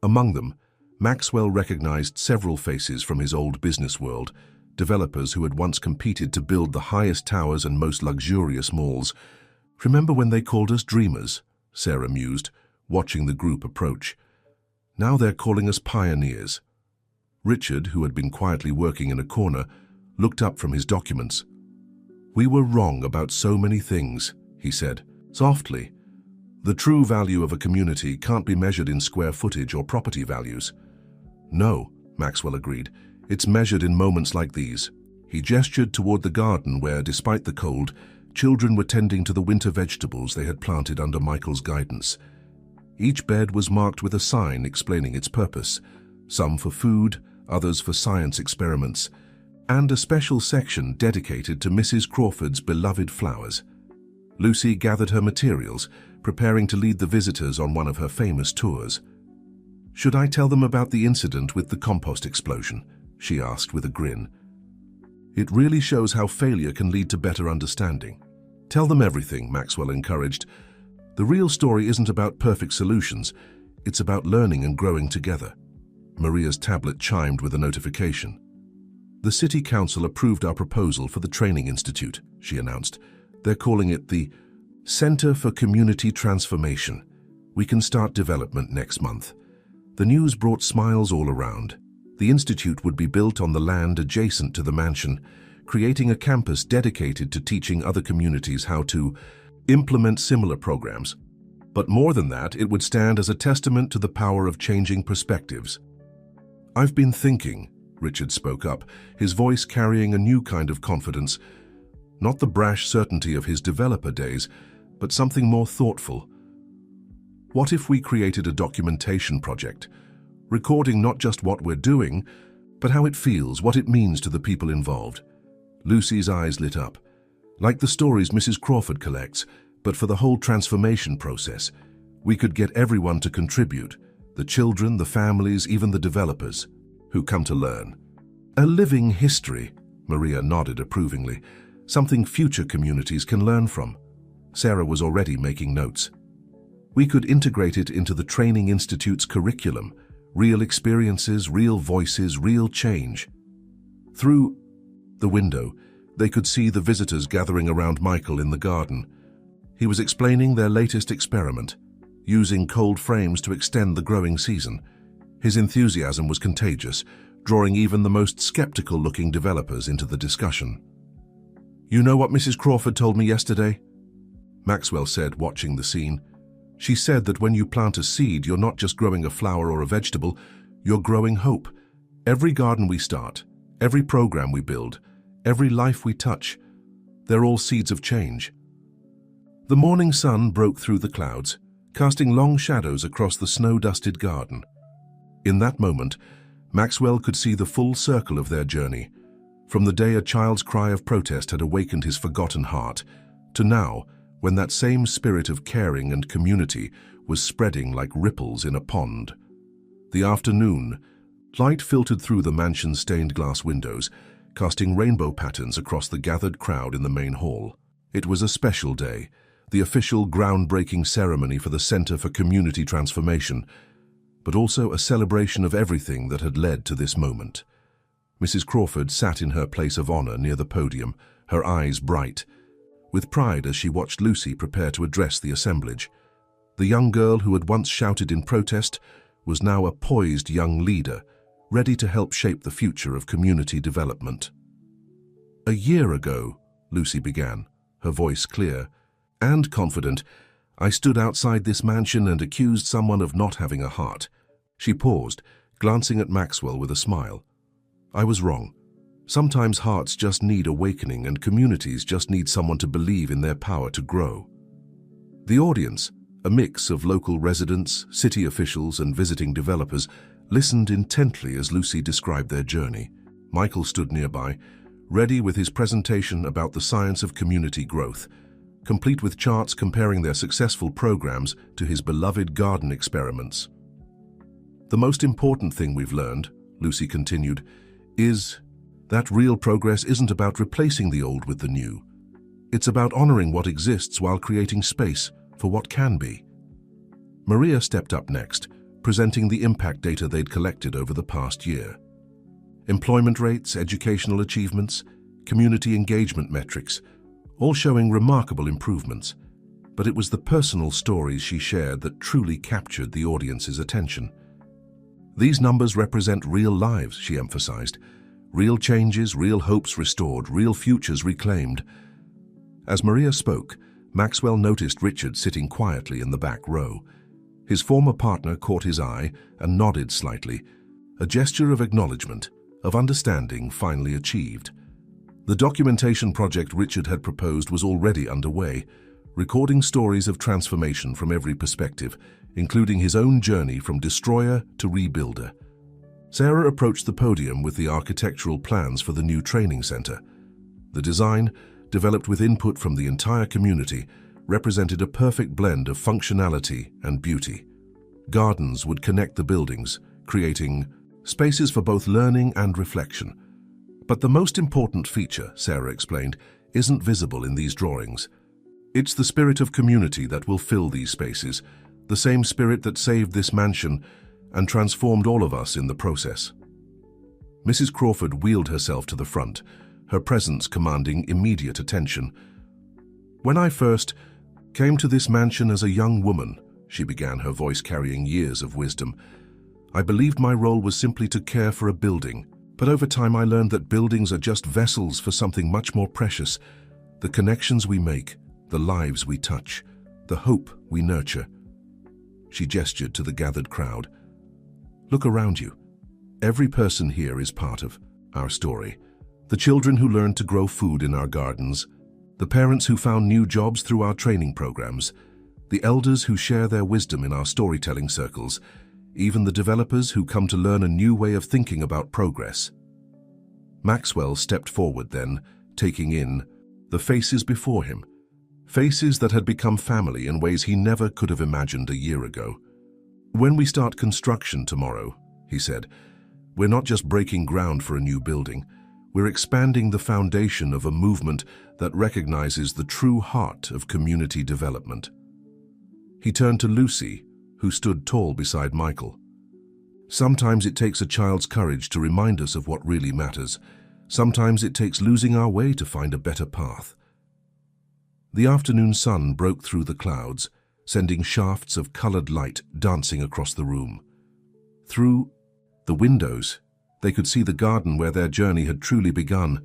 Among them, Maxwell recognized several faces from his old business world, developers who had once competed to build the highest towers and most luxurious malls. "Remember when they called us dreamers?" Sarah mused, watching the group approach. "Now they're calling us pioneers." Richard, who had been quietly working in a corner, looked up from his documents. "We were wrong about so many things," he said, softly. "The true value of a community can't be measured in square footage or property values." "No," Maxwell agreed. "It's measured in moments like these." He gestured toward the garden where, despite the cold, children were tending to the winter vegetables they had planted under Michael's guidance. Each bed was marked with a sign explaining its purpose, some for food, others for science experiments, and a special section dedicated to Mrs. Crawford's beloved flowers. Lucy gathered her materials, preparing to lead the visitors on one of her famous tours. "Should I tell them about the incident with the compost explosion?" she asked with a grin. "It really shows how failure can lead to better understanding." "Tell them everything," Maxwell encouraged. "The real story isn't about perfect solutions, it's about learning and growing together." Maria's tablet chimed with a notification. "The City Council approved our proposal for the Training Institute," she announced. "They're calling it the Center for Community Transformation. We can start development next month." The news brought smiles all around. The institute would be built on the land adjacent to the mansion, creating a campus dedicated to teaching other communities how to implement similar programs. But more than that, it would stand as a testament to the power of changing perspectives. "I've been thinking," Richard spoke up, his voice carrying a new kind of confidence. Not the brash certainty of his developer days, but something more thoughtful. "What if we created a documentation project, recording not just what we're doing, but how it feels, what it means to the people involved?" Lucy's eyes lit up. "Like the stories Mrs. Crawford collects, but for the whole transformation process. We could get everyone to contribute, the children, the families, even the developers, who come to learn. A living history," Maria nodded approvingly, "something future communities can learn from." Sarah was already making notes. "We could integrate it into the Training Institute's curriculum, real experiences, real voices, real change." Through the window, they could see the visitors gathering around Michael in the garden. He was explaining their latest experiment, using cold frames to extend the growing season. His enthusiasm was contagious, drawing even the most skeptical-looking developers into the discussion. "You know what Mrs. Crawford told me yesterday?" Maxwell said, watching the scene. "She said that when you plant a seed, you're not just growing a flower or a vegetable, you're growing hope. Every garden we start, every program we build, every life we touch, they're all seeds of change." The morning sun broke through the clouds, casting long shadows across the snow-dusted garden. In that moment, Maxwell could see the full circle of their journey, from the day a child's cry of protest had awakened his forgotten heart, to now, when that same spirit of caring and community was spreading like ripples in a pond. The afternoon, light filtered through the mansion's stained glass windows, casting rainbow patterns across the gathered crowd in the main hall. It was a special day, the official groundbreaking ceremony for the Center for Community Transformation, but also a celebration of everything that had led to this moment. Mrs. Crawford sat in her place of honor near the podium, her eyes bright. with pride as she watched Lucy prepare to address the assemblage. The young girl who had once shouted in protest was now a poised young leader, ready to help shape the future of community development. "A year ago," Lucy began, her voice clear and confident, "I stood outside this mansion and accused someone of not having a heart." She paused, glancing at Maxwell with a smile. "I was wrong. Sometimes hearts just need awakening and communities just need someone to believe in their power to grow." The audience, a mix of local residents, city officials, and visiting developers, listened intently as Lucy described their journey. Michael stood nearby, ready with his presentation about the science of community growth, complete with charts comparing their successful programs to his beloved garden experiments. "The most important thing we've learned," Lucy continued, "is that real progress isn't about replacing the old with the new. It's about honoring what exists while creating space for what can be." Maria stepped up next, presenting the impact data they'd collected over the past year. Employment rates, educational achievements, community engagement metrics, all showing remarkable improvements. But it was the personal stories she shared that truly captured the audience's attention. "These numbers represent real lives," she emphasized. "Real changes, real hopes restored, real futures reclaimed." As Maria spoke, Maxwell noticed Richard sitting quietly in the back row. His former partner caught his eye and nodded slightly, a gesture of acknowledgement, of understanding finally achieved. The documentation project Richard had proposed was already underway, recording stories of transformation from every perspective, including his own journey from destroyer to rebuilder. Sarah approached the podium with the architectural plans for the new training center. The design, developed with input from the entire community, represented a perfect blend of functionality and beauty. Gardens would connect the buildings, creating spaces for both learning and reflection. But the most important feature, Sarah explained, isn't visible in these drawings. It's the spirit of community that will fill these spaces, the same spirit that saved this mansion and transformed all of us in the process. Mrs. Crawford wheeled herself to the front, her presence commanding immediate attention. "When I first came to this mansion as a young woman," she began, her voice carrying years of wisdom, "I believed my role was simply to care for a building. But over time I learned that buildings are just vessels for something much more precious. The connections we make, the lives we touch, the hope we nurture." She gestured to the gathered crowd. "Look around you. Every person here is part of our story. The children who learned to grow food in our gardens, the parents who found new jobs through our training programs, the elders who share their wisdom in our storytelling circles, even the developers who come to learn a new way of thinking about progress." Maxwell stepped forward then, taking in the faces before him, faces that had become family in ways he never could have imagined a year ago. "When we start construction tomorrow," he said, "we're not just breaking ground for a new building, we're expanding the foundation of a movement that recognizes the true heart of community development." He turned to Lucy, who stood tall beside Michael. "Sometimes it takes a child's courage to remind us of what really matters. Sometimes it takes losing our way to find a better path." The afternoon sun broke through the clouds, sending shafts of colored light dancing across the room. Through the windows, they could see the garden where their journey had truly begun,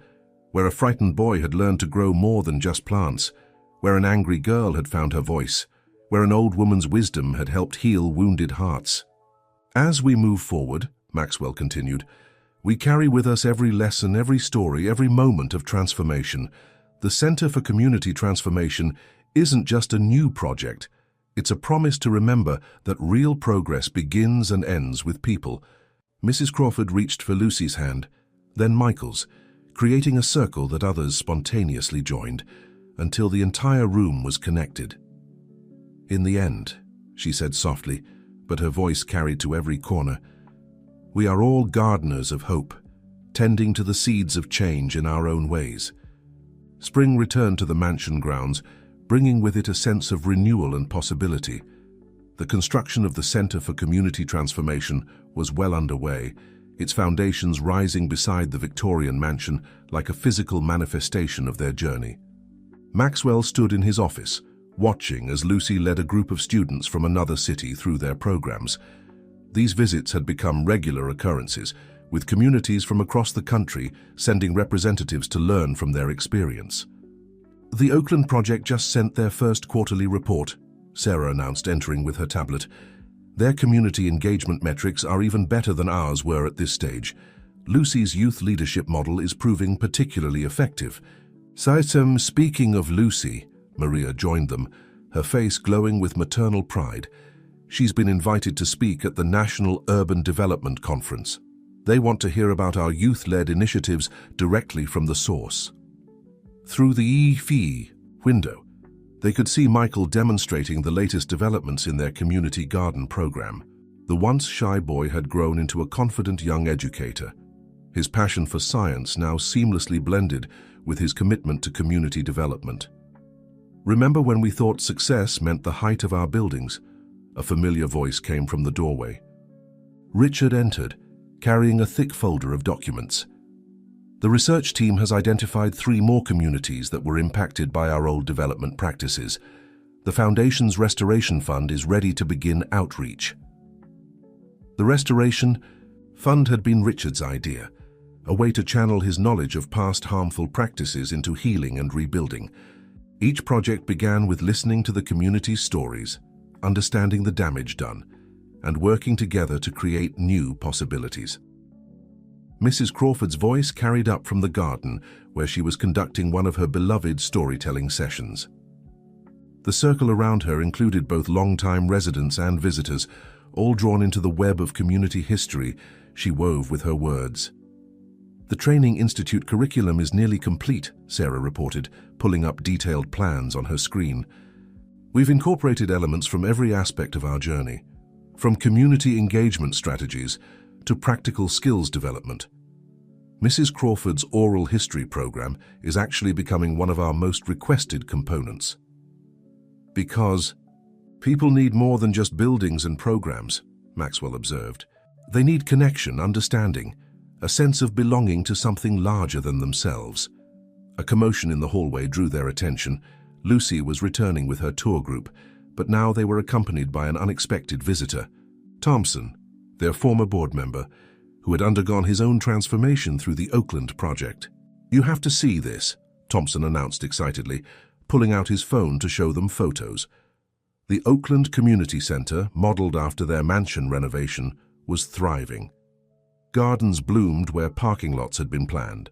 where a frightened boy had learned to grow more than just plants, where an angry girl had found her voice, where an old woman's wisdom had helped heal wounded hearts. "As we move forward," Maxwell continued, "we carry with us every lesson, every story, every moment of transformation. The Center for Community Transformation isn't just a new project. It's a promise to remember that real progress begins and ends with people." Mrs. Crawford reached for Lucy's hand, then Michael's, creating a circle that others spontaneously joined, until the entire room was connected. "In the end," she said softly, but her voice carried to every corner, "we are all gardeners of hope, tending to the seeds of change in our own ways." Spring returned to the mansion grounds, bringing with it a sense of renewal and possibility. The construction of the Center for Community Transformation was well underway, its foundations rising beside the Victorian mansion like a physical manifestation of their journey. Maxwell stood in his office, watching as Lucy led a group of students from another city through their programs. These visits had become regular occurrences, with communities from across the country sending representatives to learn from their experience. "The Oakland project just sent their first quarterly report," Sarah announced, entering with her tablet. "Their community engagement metrics are even better than ours were at this stage. Lucy's youth leadership model is proving particularly effective." Speaking of Lucy, Maria joined them, her face glowing with maternal pride. "She's been invited to speak at the National Urban Development Conference. They want to hear about our youth-led initiatives directly from the source." Through the EFE window, they could see Michael demonstrating the latest developments in their community garden program. The once shy boy had grown into a confident young educator, his passion for science now seamlessly blended with his commitment to community development. "Remember when we thought success meant the height of our buildings?" A familiar voice came from the doorway. Richard entered, carrying a thick folder of documents. "The research team has identified 3 more communities that were impacted by our old development practices. The Foundation's Restoration Fund is ready to begin outreach." The Restoration Fund had been Richard's idea, a way to channel his knowledge of past harmful practices into healing and rebuilding. Each project began with listening to the community's stories, understanding the damage done, and working together to create new possibilities. Mrs. Crawford's voice carried up from the garden, where she was conducting one of her beloved storytelling sessions. The circle around her included both long-time residents and visitors, all drawn into the web of community history she wove with her words. "The Training Institute curriculum is nearly complete," Sarah reported, pulling up detailed plans on her screen. "We've incorporated elements from every aspect of our journey, from community engagement strategies to practical skills development. Mrs. Crawford's oral history program is actually becoming one of our most requested components. Because people need more than just buildings and programs," Maxwell observed. "They need connection, understanding, a sense of belonging to something larger than themselves." A commotion in the hallway drew their attention. Lucy was returning with her tour group, but now they were accompanied by an unexpected visitor, Thompson, their former board member, who had undergone his own transformation through the Oakland project. "You have to see this," Thompson announced excitedly, pulling out his phone to show them photos. The Oakland Community Center, modeled after their mansion renovation, was thriving. Gardens bloomed where parking lots had been planned.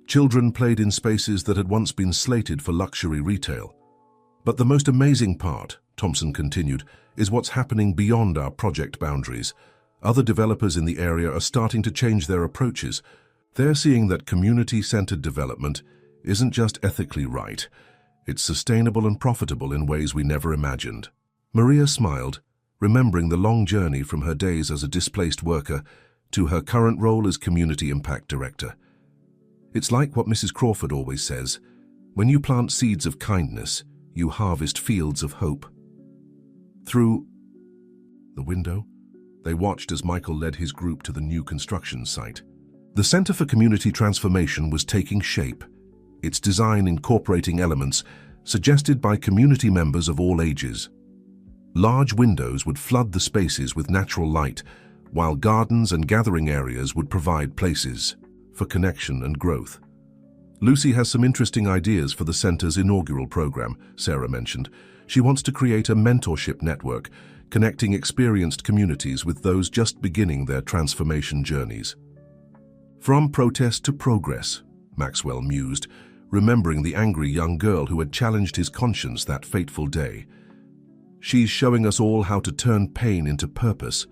Children played in spaces that had once been slated for luxury retail. "But the most amazing part," Thompson continued, "is what's happening beyond our project boundaries. Other developers in the area are starting to change their approaches. They're seeing that community-centered development isn't just ethically right, it's sustainable and profitable in ways we never imagined." Maria smiled, remembering the long journey from her days as a displaced worker to her current role as Community Impact Director. "It's like what Mrs. Crawford always says, when you plant seeds of kindness, you harvest fields of hope." Through the window, they watched as Michael led his group to the new construction site. The Center for Community Transformation was taking shape, its design incorporating elements suggested by community members of all ages. Large windows would flood the spaces with natural light, while gardens and gathering areas would provide places for connection and growth. "Lucy has some interesting ideas for the center's inaugural program," Sarah mentioned. "She wants to create a mentorship network, connecting experienced communities with those just beginning their transformation journeys." "From protest to progress," Maxwell mused, remembering the angry young girl who had challenged his conscience that fateful day. "She's showing us all how to turn pain into purpose."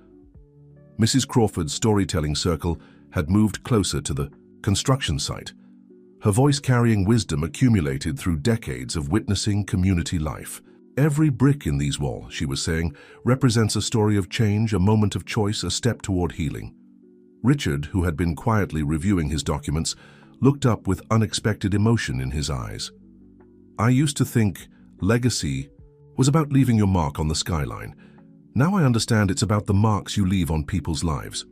Mrs. Crawford's storytelling circle had moved closer to the construction site, her voice carrying wisdom accumulated through decades of witnessing community life. "Every brick in these walls," she was saying, "represents a story of change, a moment of choice, a step toward healing." Richard, who had been quietly reviewing his documents, looked up with unexpected emotion in his eyes. "I used to think legacy was about leaving your mark on the skyline. Now I understand it's about the marks you leave on people's lives."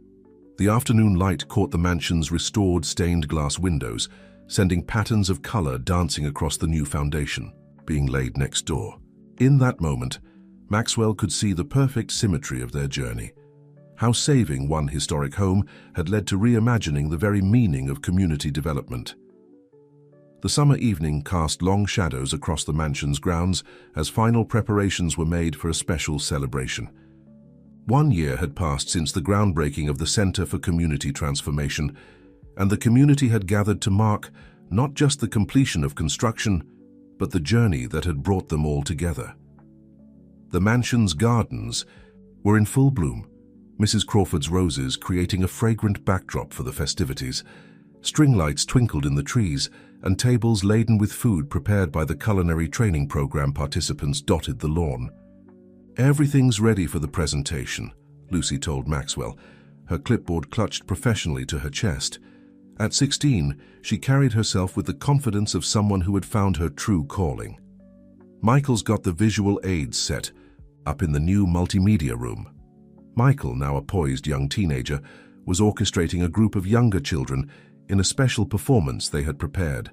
The afternoon light caught the mansion's restored stained glass windows, sending patterns of color dancing across the new foundation being laid next door. In that moment, Maxwell could see the perfect symmetry of their journey. How saving one historic home had led to reimagining the very meaning of community development. The summer evening cast long shadows across the mansion's grounds as final preparations were made for a special celebration. 1 year had passed since the groundbreaking of the Center for Community Transformation, and the community had gathered to mark not just the completion of construction, but the journey that had brought them all together. The mansion's gardens were in full bloom, Mrs. Crawford's roses creating a fragrant backdrop for the festivities. String lights twinkled in the trees, and tables laden with food prepared by the culinary training program participants dotted the lawn. "Everything's ready for the presentation," Lucy told Maxwell, her clipboard clutched professionally to her chest. At 16, she carried herself with the confidence of someone who had found her true calling. Michael's got the visual aids set, up in the new multimedia room. Michael, now a poised young teenager, was orchestrating a group of younger children in a special performance they had prepared.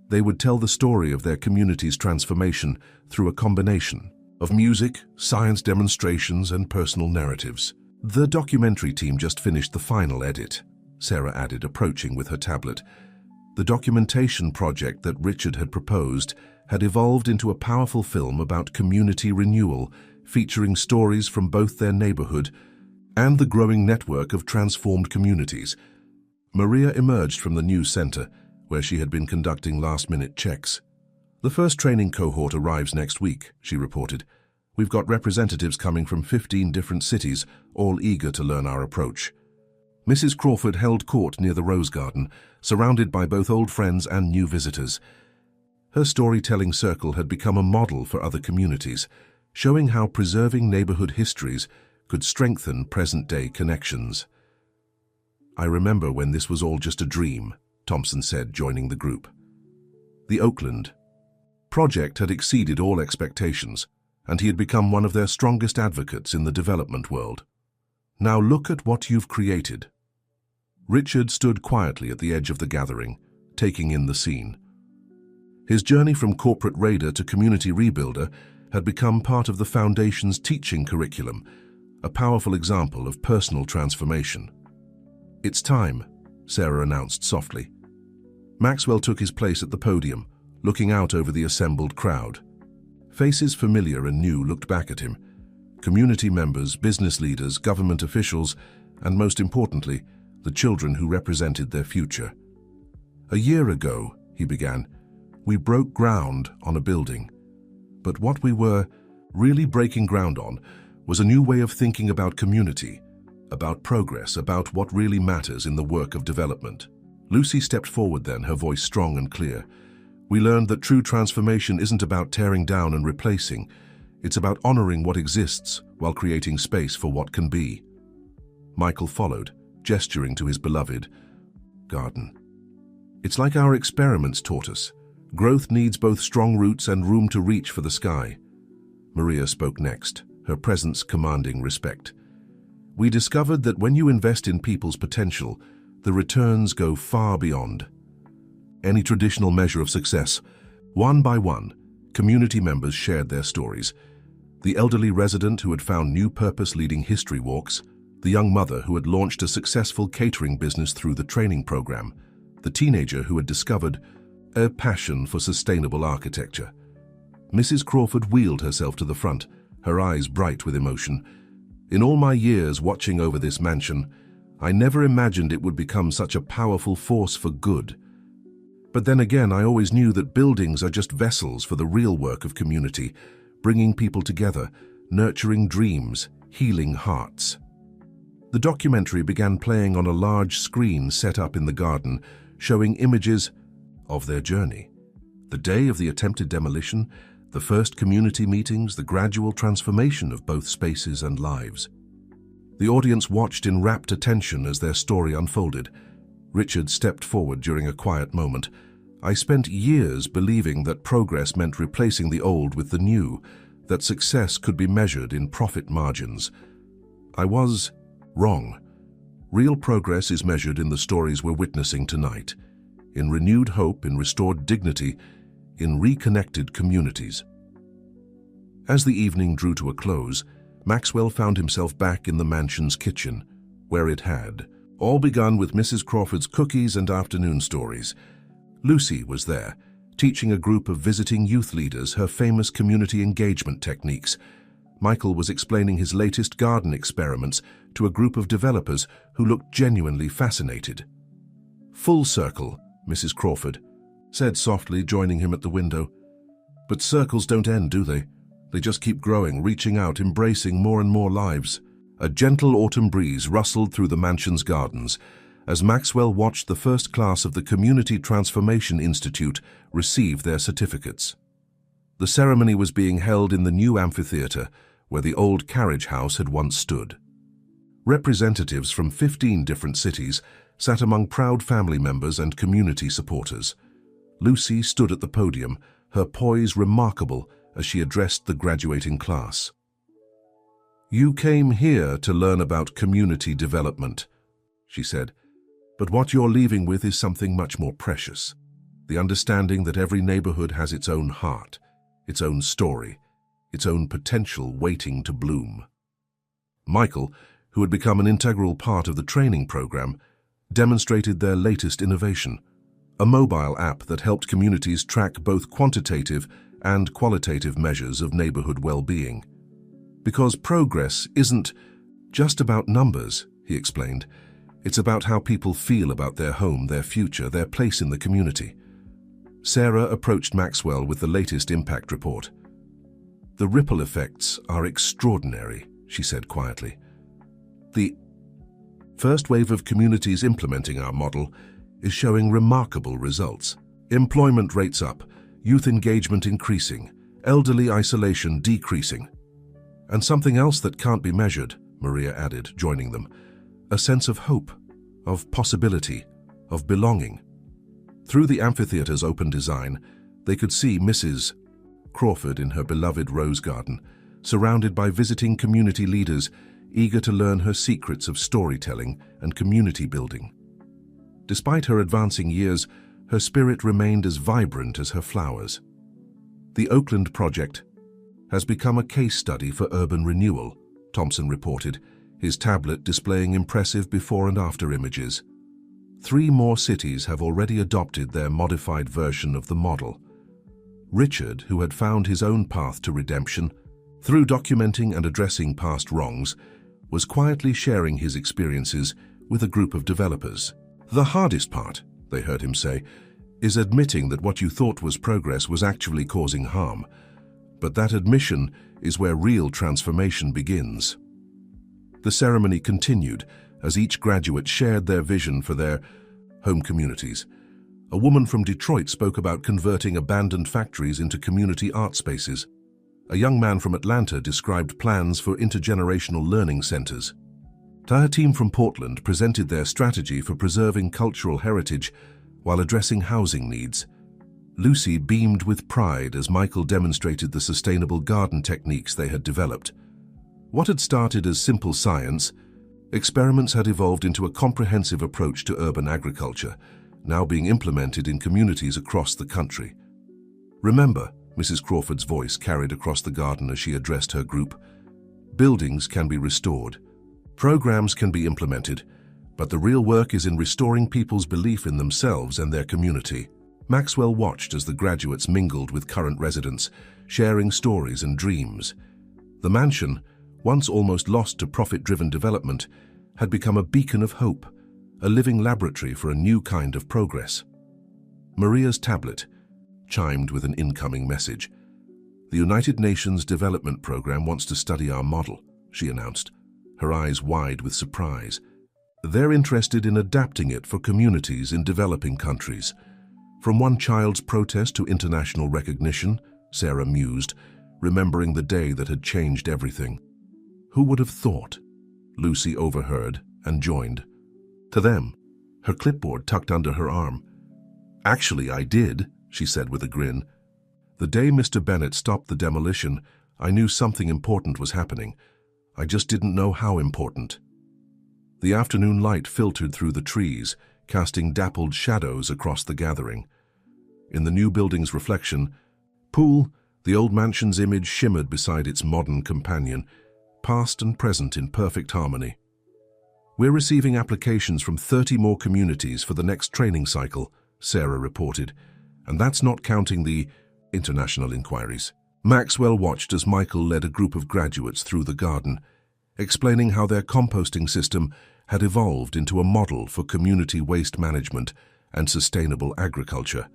They would tell the story of their community's transformation through a combination of music, science demonstrations, and personal narratives. "The documentary team just finished the final edit," Sarah added, approaching with her tablet. The documentation project that Richard had proposed had evolved into a powerful film about community renewal, featuring stories from both their neighborhood and the growing network of transformed communities. Maria emerged from the news center, where she had been conducting last-minute checks. "The first training cohort arrives next week," she reported. "We've got representatives coming from 15 different cities, all eager to learn our approach." Mrs. Crawford held court near the Rose Garden, surrounded by both old friends and new visitors. Her storytelling circle had become a model for other communities, showing how preserving neighborhood histories could strengthen present-day connections. "I remember when this was all just a dream," Thompson said, joining the group. The Oakland project had exceeded all expectations, and he had become one of their strongest advocates in the development world. "Now look at what you've created." Richard stood quietly at the edge of the gathering, taking in the scene. His journey from corporate raider to community rebuilder had become part of the Foundation's teaching curriculum, a powerful example of personal transformation. "It's time," Sarah announced softly. Maxwell took his place at the podium, looking out over the assembled crowd. Faces familiar and new looked back at him. Community members, business leaders, government officials, and most importantly, the children who represented their future. "A year ago," he began, "we broke ground on a building. But what we were really breaking ground on was a new way of thinking about community, about progress, about what really matters in the work of development." Lucy stepped forward then, her voice strong and clear. "We learned that true transformation isn't about tearing down and replacing. It's about honoring what exists while creating space for what can be." Michael followed, gesturing to his beloved garden. "It's like our experiments taught us. Growth needs both strong roots and room to reach for the sky." Maria spoke next, her presence commanding respect. "We discovered that when you invest in people's potential, the returns go far beyond any traditional measure of success." One by one, community members shared their stories. The elderly resident who had found new purpose leading history walks, the young mother who had launched a successful catering business through the training program, the teenager who had discovered a passion for sustainable architecture. Mrs. Crawford wheeled herself to the front, her eyes bright with emotion. "In all my years watching over this mansion, I never imagined it would become such a powerful force for good. But then again, I always knew that buildings are just vessels for the real work of community, bringing people together, nurturing dreams, healing hearts." The documentary began playing on a large screen set up in the garden, showing images of their journey. The day of the attempted demolition, the first community meetings, the gradual transformation of both spaces and lives. The audience watched in rapt attention as their story unfolded. Richard stepped forward during a quiet moment. "I spent years believing that progress meant replacing the old with the new, that success could be measured in profit margins. I was wrong. Real progress is measured in the stories we're witnessing tonight, in renewed hope, in restored dignity, in reconnected communities. As the evening drew to a close, Maxwell found himself back in the mansion's kitchen, where it had all begun with Mrs. Crawford's cookies and afternoon stories. Lucy was there, teaching a group of visiting youth leaders her famous community engagement techniques. Michael was explaining his latest garden experiments to a group of developers who looked genuinely fascinated. "Full circle," Mrs. Crawford said softly, joining him at the window. "But circles don't end, do they? They just keep growing, reaching out, embracing more and more lives." A gentle autumn breeze rustled through the mansion's gardens as Maxwell watched the first class of the Community Transformation Institute receive their certificates. The ceremony was being held in the new amphitheater where the old carriage house had once stood. Representatives from 15 different cities sat among proud family members and community supporters. Lucy stood at the podium, her poise remarkable as she addressed the graduating class. "You came here to learn about community development," she said, "but what you're leaving with is something much more precious. The understanding that every neighborhood has its own heart, its own story, its own potential waiting to bloom." Michael, who had become an integral part of the training program, demonstrated their latest innovation, a mobile app that helped communities track both quantitative and qualitative measures of neighborhood well-being. "Because progress isn't just about numbers," he explained. "It's about how people feel about their home, their future, their place in the community." Sarah approached Maxwell with the latest impact report. "The ripple effects are extraordinary," she said quietly. "The first wave of communities implementing our model is showing remarkable results. Employment rates up, youth engagement increasing, elderly isolation decreasing. And something else that can't be measured," Maria added, joining them, "a sense of hope, of possibility, of belonging." Through the amphitheater's open design, they could see Mrs. Crawford in her beloved rose garden, surrounded by visiting community leaders eager to learn her secrets of storytelling and community building. Despite her advancing years, her spirit remained as vibrant as her flowers. "The Oakland Project has become a case study for urban renewal," Thompson reported, his tablet displaying impressive before and after images. 3 more cities have already adopted their modified version of the model. Richard, who had found his own path to redemption through documenting and addressing past wrongs, was quietly sharing his experiences with a group of developers. "The hardest part," they heard him say, "is admitting that what you thought was progress was actually causing harm. But that admission is where real transformation begins." The ceremony continued as each graduate shared their vision for their home communities. A woman from Detroit spoke about converting abandoned factories into community art spaces. A young man from Atlanta described plans for intergenerational learning centers. A team from Portland presented their strategy for preserving cultural heritage while addressing housing needs. Lucy beamed with pride as Michael demonstrated the sustainable garden techniques they had developed. What had started as simple science, experiments had evolved into a comprehensive approach to urban agriculture, now being implemented in communities across the country. "Remember," Mrs. Crawford's voice carried across the garden as she addressed her group, "buildings can be restored, programs can be implemented, but the real work is in restoring people's belief in themselves and their community." Maxwell watched as the graduates mingled with current residents, sharing stories and dreams. The mansion, once almost lost to profit-driven development, had become a beacon of hope, a living laboratory for a new kind of progress. Maria's tablet chimed with an incoming message. "The United Nations Development Program wants to study our model," she announced, her eyes wide with surprise. "They're interested in adapting it for communities in developing countries." From one child's protest to international recognition, Sarah mused, remembering the day that had changed everything. "Who would have thought?" Lucy overheard and joined. To them, her clipboard tucked under her arm. "Actually, I did," she said with a grin. "The day Mr. Bennett stopped the demolition, I knew something important was happening. I just didn't know how important." The afternoon light filtered through the trees, casting dappled shadows across the gathering. In the new building's reflection, pool, the old mansion's image shimmered beside its modern companion, past and present in perfect harmony. "We're receiving applications from 30 more communities for the next training cycle," Sarah reported, "and that's not counting the international inquiries." Maxwell watched as Michael led a group of graduates through the garden, explaining how their composting system had evolved into a model for community waste management and sustainable agriculture.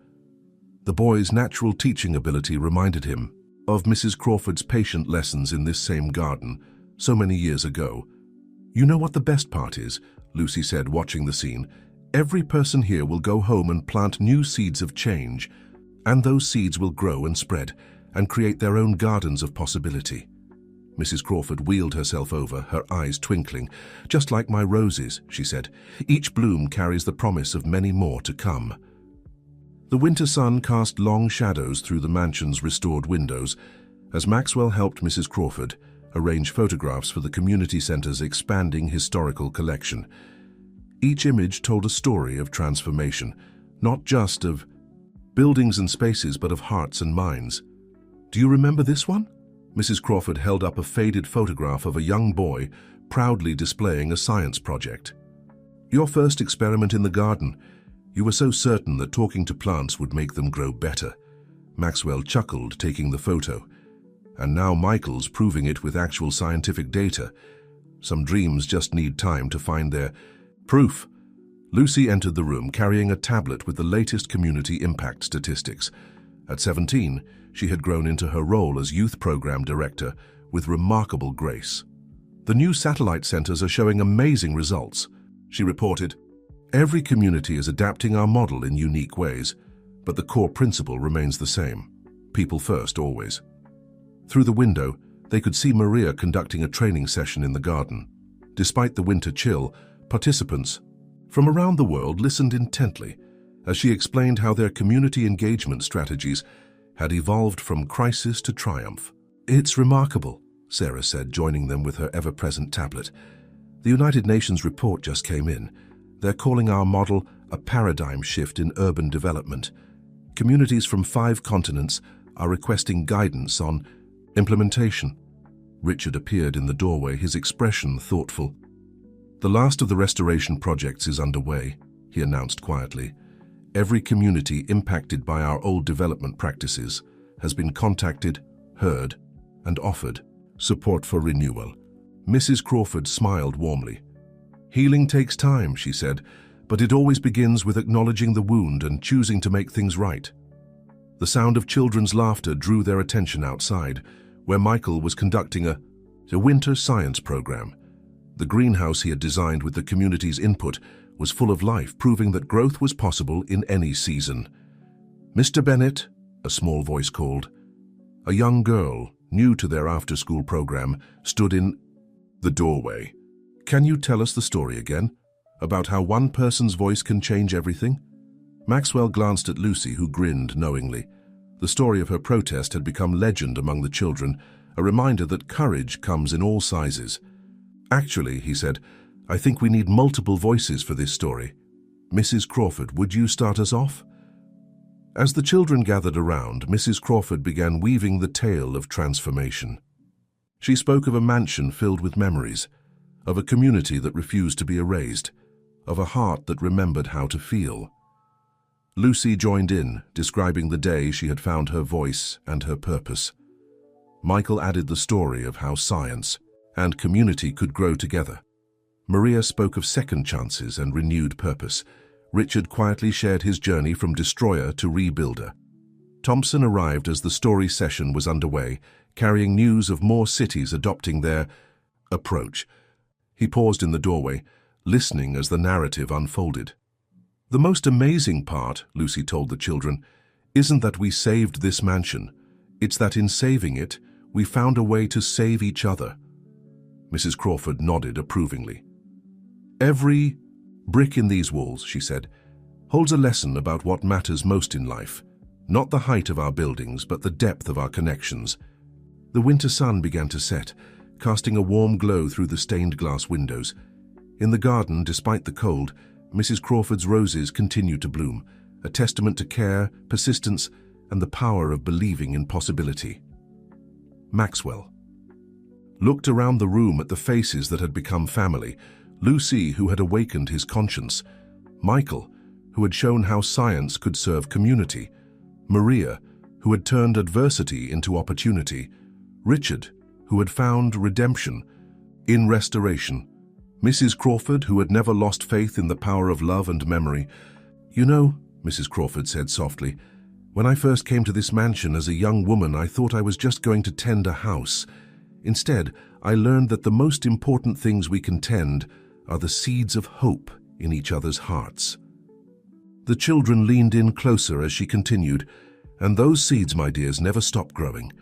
The boy's natural teaching ability reminded him of Mrs. Crawford's patient lessons in this same garden so many years ago. "You know what the best part is," Lucy said, watching the scene. "Every person here will go home and plant new seeds of change, and those seeds will grow and spread and create their own gardens of possibility." Mrs. Crawford wheeled herself over, her eyes twinkling. "Just like my roses," she said. "Each bloom carries the promise of many more to come." The winter sun cast long shadows through the mansion's restored windows as Maxwell helped Mrs. Crawford arrange photographs for the community center's expanding historical collection. Each image told a story of transformation, not just of buildings and spaces, but of hearts and minds. "Do you remember this one?" Mrs. Crawford held up a faded photograph of a young boy proudly displaying a science project. "Your first experiment in the garden. You were so certain that talking to plants would make them grow better." Maxwell chuckled, taking the photo. "And now Michael's proving it with actual scientific data. Some dreams just need time to find their proof." Lucy entered the room carrying a tablet with the latest community impact statistics. At 17, she had grown into her role as youth program director with remarkable grace. "The new satellite centers are showing amazing results," she reported. "Every community is adapting our model in unique ways, but the core principle remains the same. People first, always." Through the window, they could see Maria conducting a training session in the garden. Despite the winter chill, participants from around the world listened intently as she explained how their community engagement strategies had evolved from crisis to triumph. "It's remarkable," Sarah said, joining them with her ever-present tablet. "The United Nations report just came in. They're calling our model a paradigm shift in urban development. Communities from 5 continents are requesting guidance on implementation." Richard appeared in the doorway, his expression thoughtful. "The last of the restoration projects is underway," he announced quietly. "Every community impacted by our old development practices has been contacted, heard, and offered support for renewal." Mrs. Crawford smiled warmly. "Healing takes time," she said, "but it always begins with acknowledging the wound and choosing to make things right." The sound of children's laughter drew their attention outside, where Michael was conducting a winter science program. The greenhouse he had designed with the community's input was full of life, proving that growth was possible in any season. "Mr. Bennett," a small voice called. A young girl, new to their after-school program, stood in the doorway. "Can you tell us the story again? About how one person's voice can change everything?" Maxwell glanced at Lucy, who grinned knowingly. The story of her protest had become legend among the children, a reminder that courage comes in all sizes. "Actually," he said, "I think we need multiple voices for this story. Mrs. Crawford, would you start us off?" As the children gathered around, Mrs. Crawford began weaving the tale of transformation. She spoke of a mansion filled with memories, of a community that refused to be erased, of a heart that remembered how to feel. Lucy joined in, describing the day she had found her voice and her purpose. Michael added the story of how science and community could grow together. Maria spoke of second chances and renewed purpose. Richard quietly shared his journey from destroyer to rebuilder. Thompson arrived as the story session was underway, carrying news of more cities adopting their approach. He paused in the doorway, listening as the narrative unfolded. "The most amazing part," Lucy told the children, "isn't that we saved this mansion. It's that in saving it, we found a way to save each other." Mrs. Crawford nodded approvingly. "Every brick in these walls," she said, "holds a lesson about what matters most in life. Not the height of our buildings, but the depth of our connections." The winter sun began to set, casting a warm glow through the stained glass windows. In the garden, despite the cold, Mrs. Crawford's roses continued to bloom, a testament to care, persistence, and the power of believing in possibility. Maxwell looked around the room at the faces that had become family. Lucy, who had awakened his conscience. Michael, who had shown how science could serve community. Maria, who had turned adversity into opportunity. Richard, who had found redemption in restoration. Mrs. Crawford, who had never lost faith in the power of love and memory. "You know," Mrs. Crawford said softly, "when I first came to this mansion as a young woman, I thought I was just going to tend a house. Instead, I learned that the most important things we can tend are the seeds of hope in each other's hearts." The children leaned in closer as she continued, "And those seeds, my dears, never stop growing.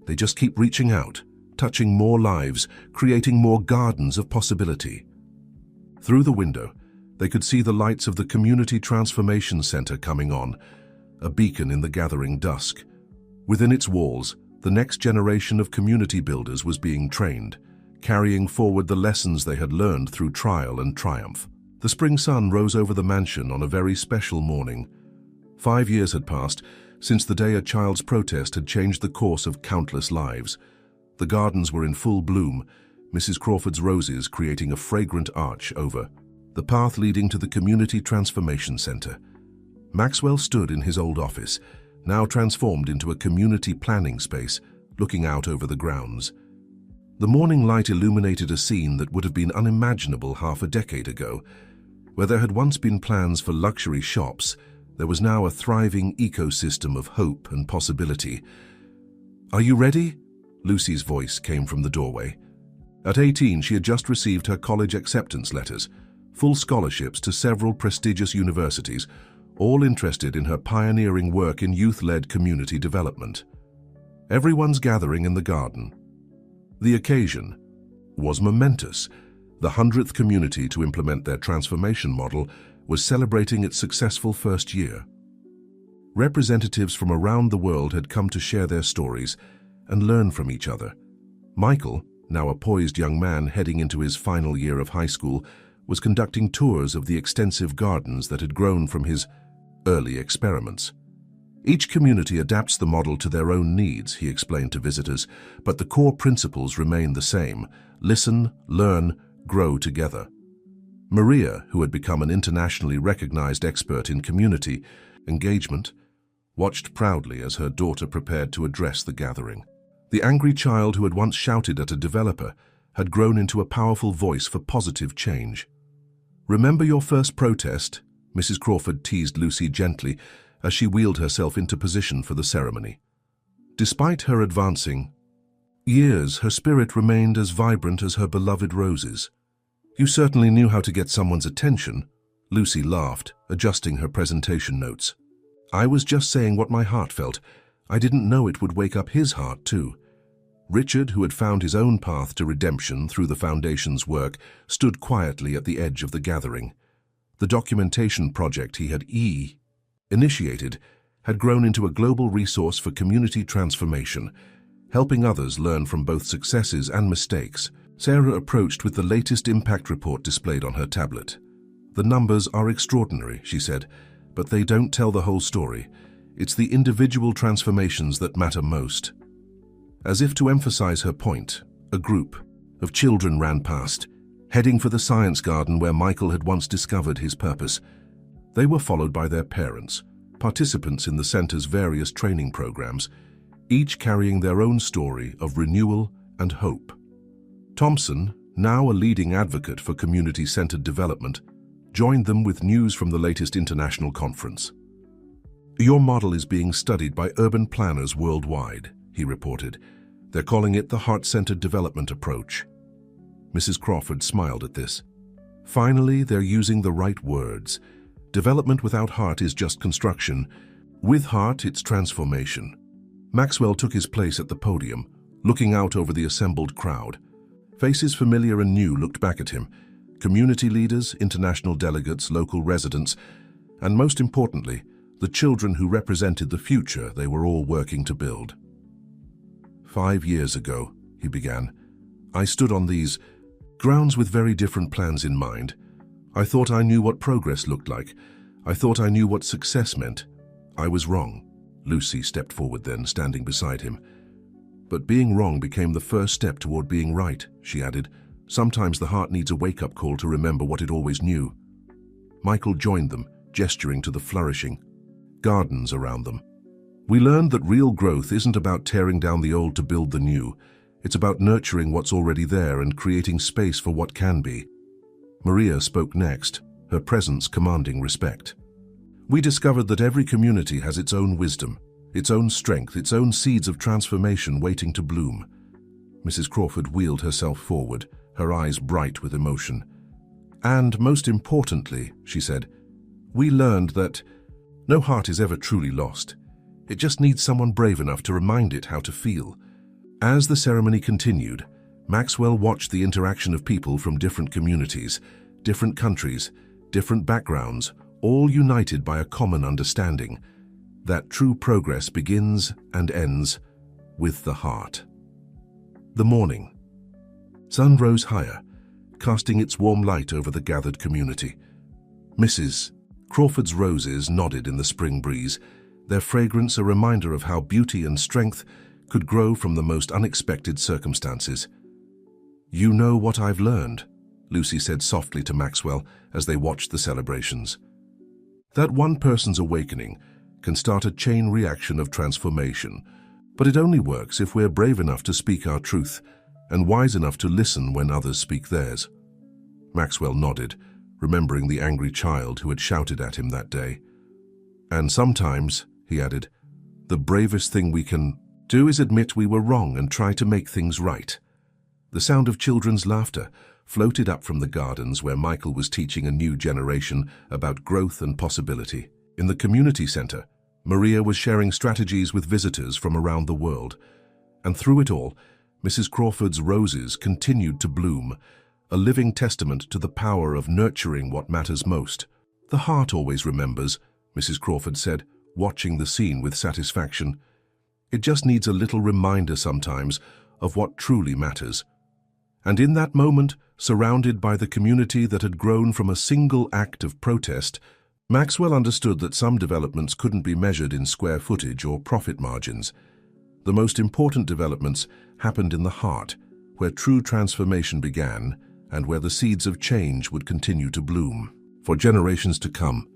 They just keep reaching out, touching more lives, creating more gardens of possibility." Through the window, they could see the lights of the Community Transformation Center coming on, a beacon in the gathering dusk. Within its walls, the next generation of community builders was being trained, carrying forward the lessons they had learned through trial and triumph. The spring sun rose over the mansion on a very special morning. 5 years had passed since the day a child's protest had changed the course of countless lives. The gardens were in full bloom, Mrs. Crawford's roses creating a fragrant arch over the path leading to the Community Transformation Center. Maxwell stood in his old office, now transformed into a community planning space, looking out over the grounds. The morning light illuminated a scene that would have been unimaginable half a decade ago. Where there had once been plans for luxury shops, there was now a thriving ecosystem of hope and possibility. "Are you ready?" Lucy's voice came from the doorway. At 18, she had just received her college acceptance letters, full scholarships to several prestigious universities, all interested in her pioneering work in youth-led community development. Everyone's gathering in the garden. The occasion was momentous. The 100th community to implement their transformation model was celebrating its successful first year. Representatives from around the world had come to share their stories and learn from each other. Michael, now a poised young man heading into his final year of high school, was conducting tours of the extensive gardens that had grown from his early experiments. Each community adapts the model to their own needs, he explained to visitors, but the core principles remain the same: listen, learn, grow together. Maria, who had become an internationally recognized expert in community engagement, watched proudly as her daughter prepared to address the gathering. The angry child who had once shouted at a developer had grown into a powerful voice for positive change. "Remember your first protest?" Mrs. Crawford teased Lucy gently as she wheeled herself into position for the ceremony. Despite her advancing years, her spirit remained as vibrant as her beloved roses. "You certainly knew how to get someone's attention," Lucy laughed, adjusting her presentation notes. "I was just saying what my heart felt. I didn't know it would wake up his heart too." Richard, who had found his own path to redemption through the Foundation's work, stood quietly at the edge of the gathering. The documentation project he had initiated had grown into a global resource for community transformation, helping others learn from both successes and mistakes. Sarah approached with the latest impact report displayed on her tablet. "The numbers are extraordinary," she said, "but they don't tell the whole story. It's the individual transformations that matter most." As if to emphasize her point, a group of children ran past, heading for the science garden where Michael had once discovered his purpose. They were followed by their parents, participants in the center's various training programs, each carrying their own story of renewal and hope. Thompson, now a leading advocate for community-centered development, joined them with news from the latest international conference. "Your model is being studied by urban planners worldwide," he reported. "They're calling it the heart-centered development approach." Mrs. Crawford smiled at this. "Finally, they're using the right words. Development without heart is just construction. With heart, it's transformation." Maxwell took his place at the podium, looking out over the assembled crowd. Faces familiar and new looked back at him. Community leaders, international delegates, local residents, and most importantly, the children who represented the future they were all working to build. "5 years ago," he began, "I stood on these grounds with very different plans in mind. I thought I knew what progress looked like. I thought I knew what success meant. I was wrong. Lucy stepped forward then, standing beside him. But being wrong became the first step toward being right, she added. Sometimes the heart needs a wake-up call to remember what it always knew. Michael joined them, gesturing to the flourishing gardens around them. We learned that real growth isn't about tearing down the old to build the new. It's about nurturing what's already there and creating space for what can be. Maria spoke next, her presence commanding respect. We discovered that every community has its own wisdom, its own strength, its own seeds of transformation waiting to bloom. Mrs. Crawford wheeled herself forward, her eyes bright with emotion. And most importantly, she said, we learned that no heart is ever truly lost. It just needs someone brave enough to remind it how to feel. As the ceremony continued, Maxwell watched the interaction of people from different communities, different countries, different backgrounds, all united by a common understanding that true progress begins and ends with the heart. The morning. Sun rose higher, casting its warm light over the gathered community. Mrs. Crawford's roses nodded in the spring breeze, their fragrance a reminder of how beauty and strength could grow from the most unexpected circumstances. You know what I've learned, Lucy said softly to Maxwell as they watched the celebrations. That one person's awakening can start a chain reaction of transformation, but it only works if we're brave enough to speak our truth and wise enough to listen when others speak theirs. Maxwell nodded, remembering the angry child who had shouted at him that day. And sometimes, he added, the bravest thing we can do is admit we were wrong and try to make things right. The sound of children's laughter floated up from the gardens where Michael was teaching a new generation about growth and possibility. In the community center, Maria was sharing strategies with visitors from around the world. And through it all, Mrs. Crawford's roses continued to bloom, a living testament to the power of nurturing what matters most. The heart always remembers, Mrs. Crawford said, watching the scene with satisfaction. It just needs a little reminder sometimes of what truly matters. And in that moment, surrounded by the community that had grown from a single act of protest, Maxwell understood that some developments couldn't be measured in square footage or profit margins. The most important developments happened in the heart, where true transformation began and where the seeds of change would continue to bloom. For generations to come,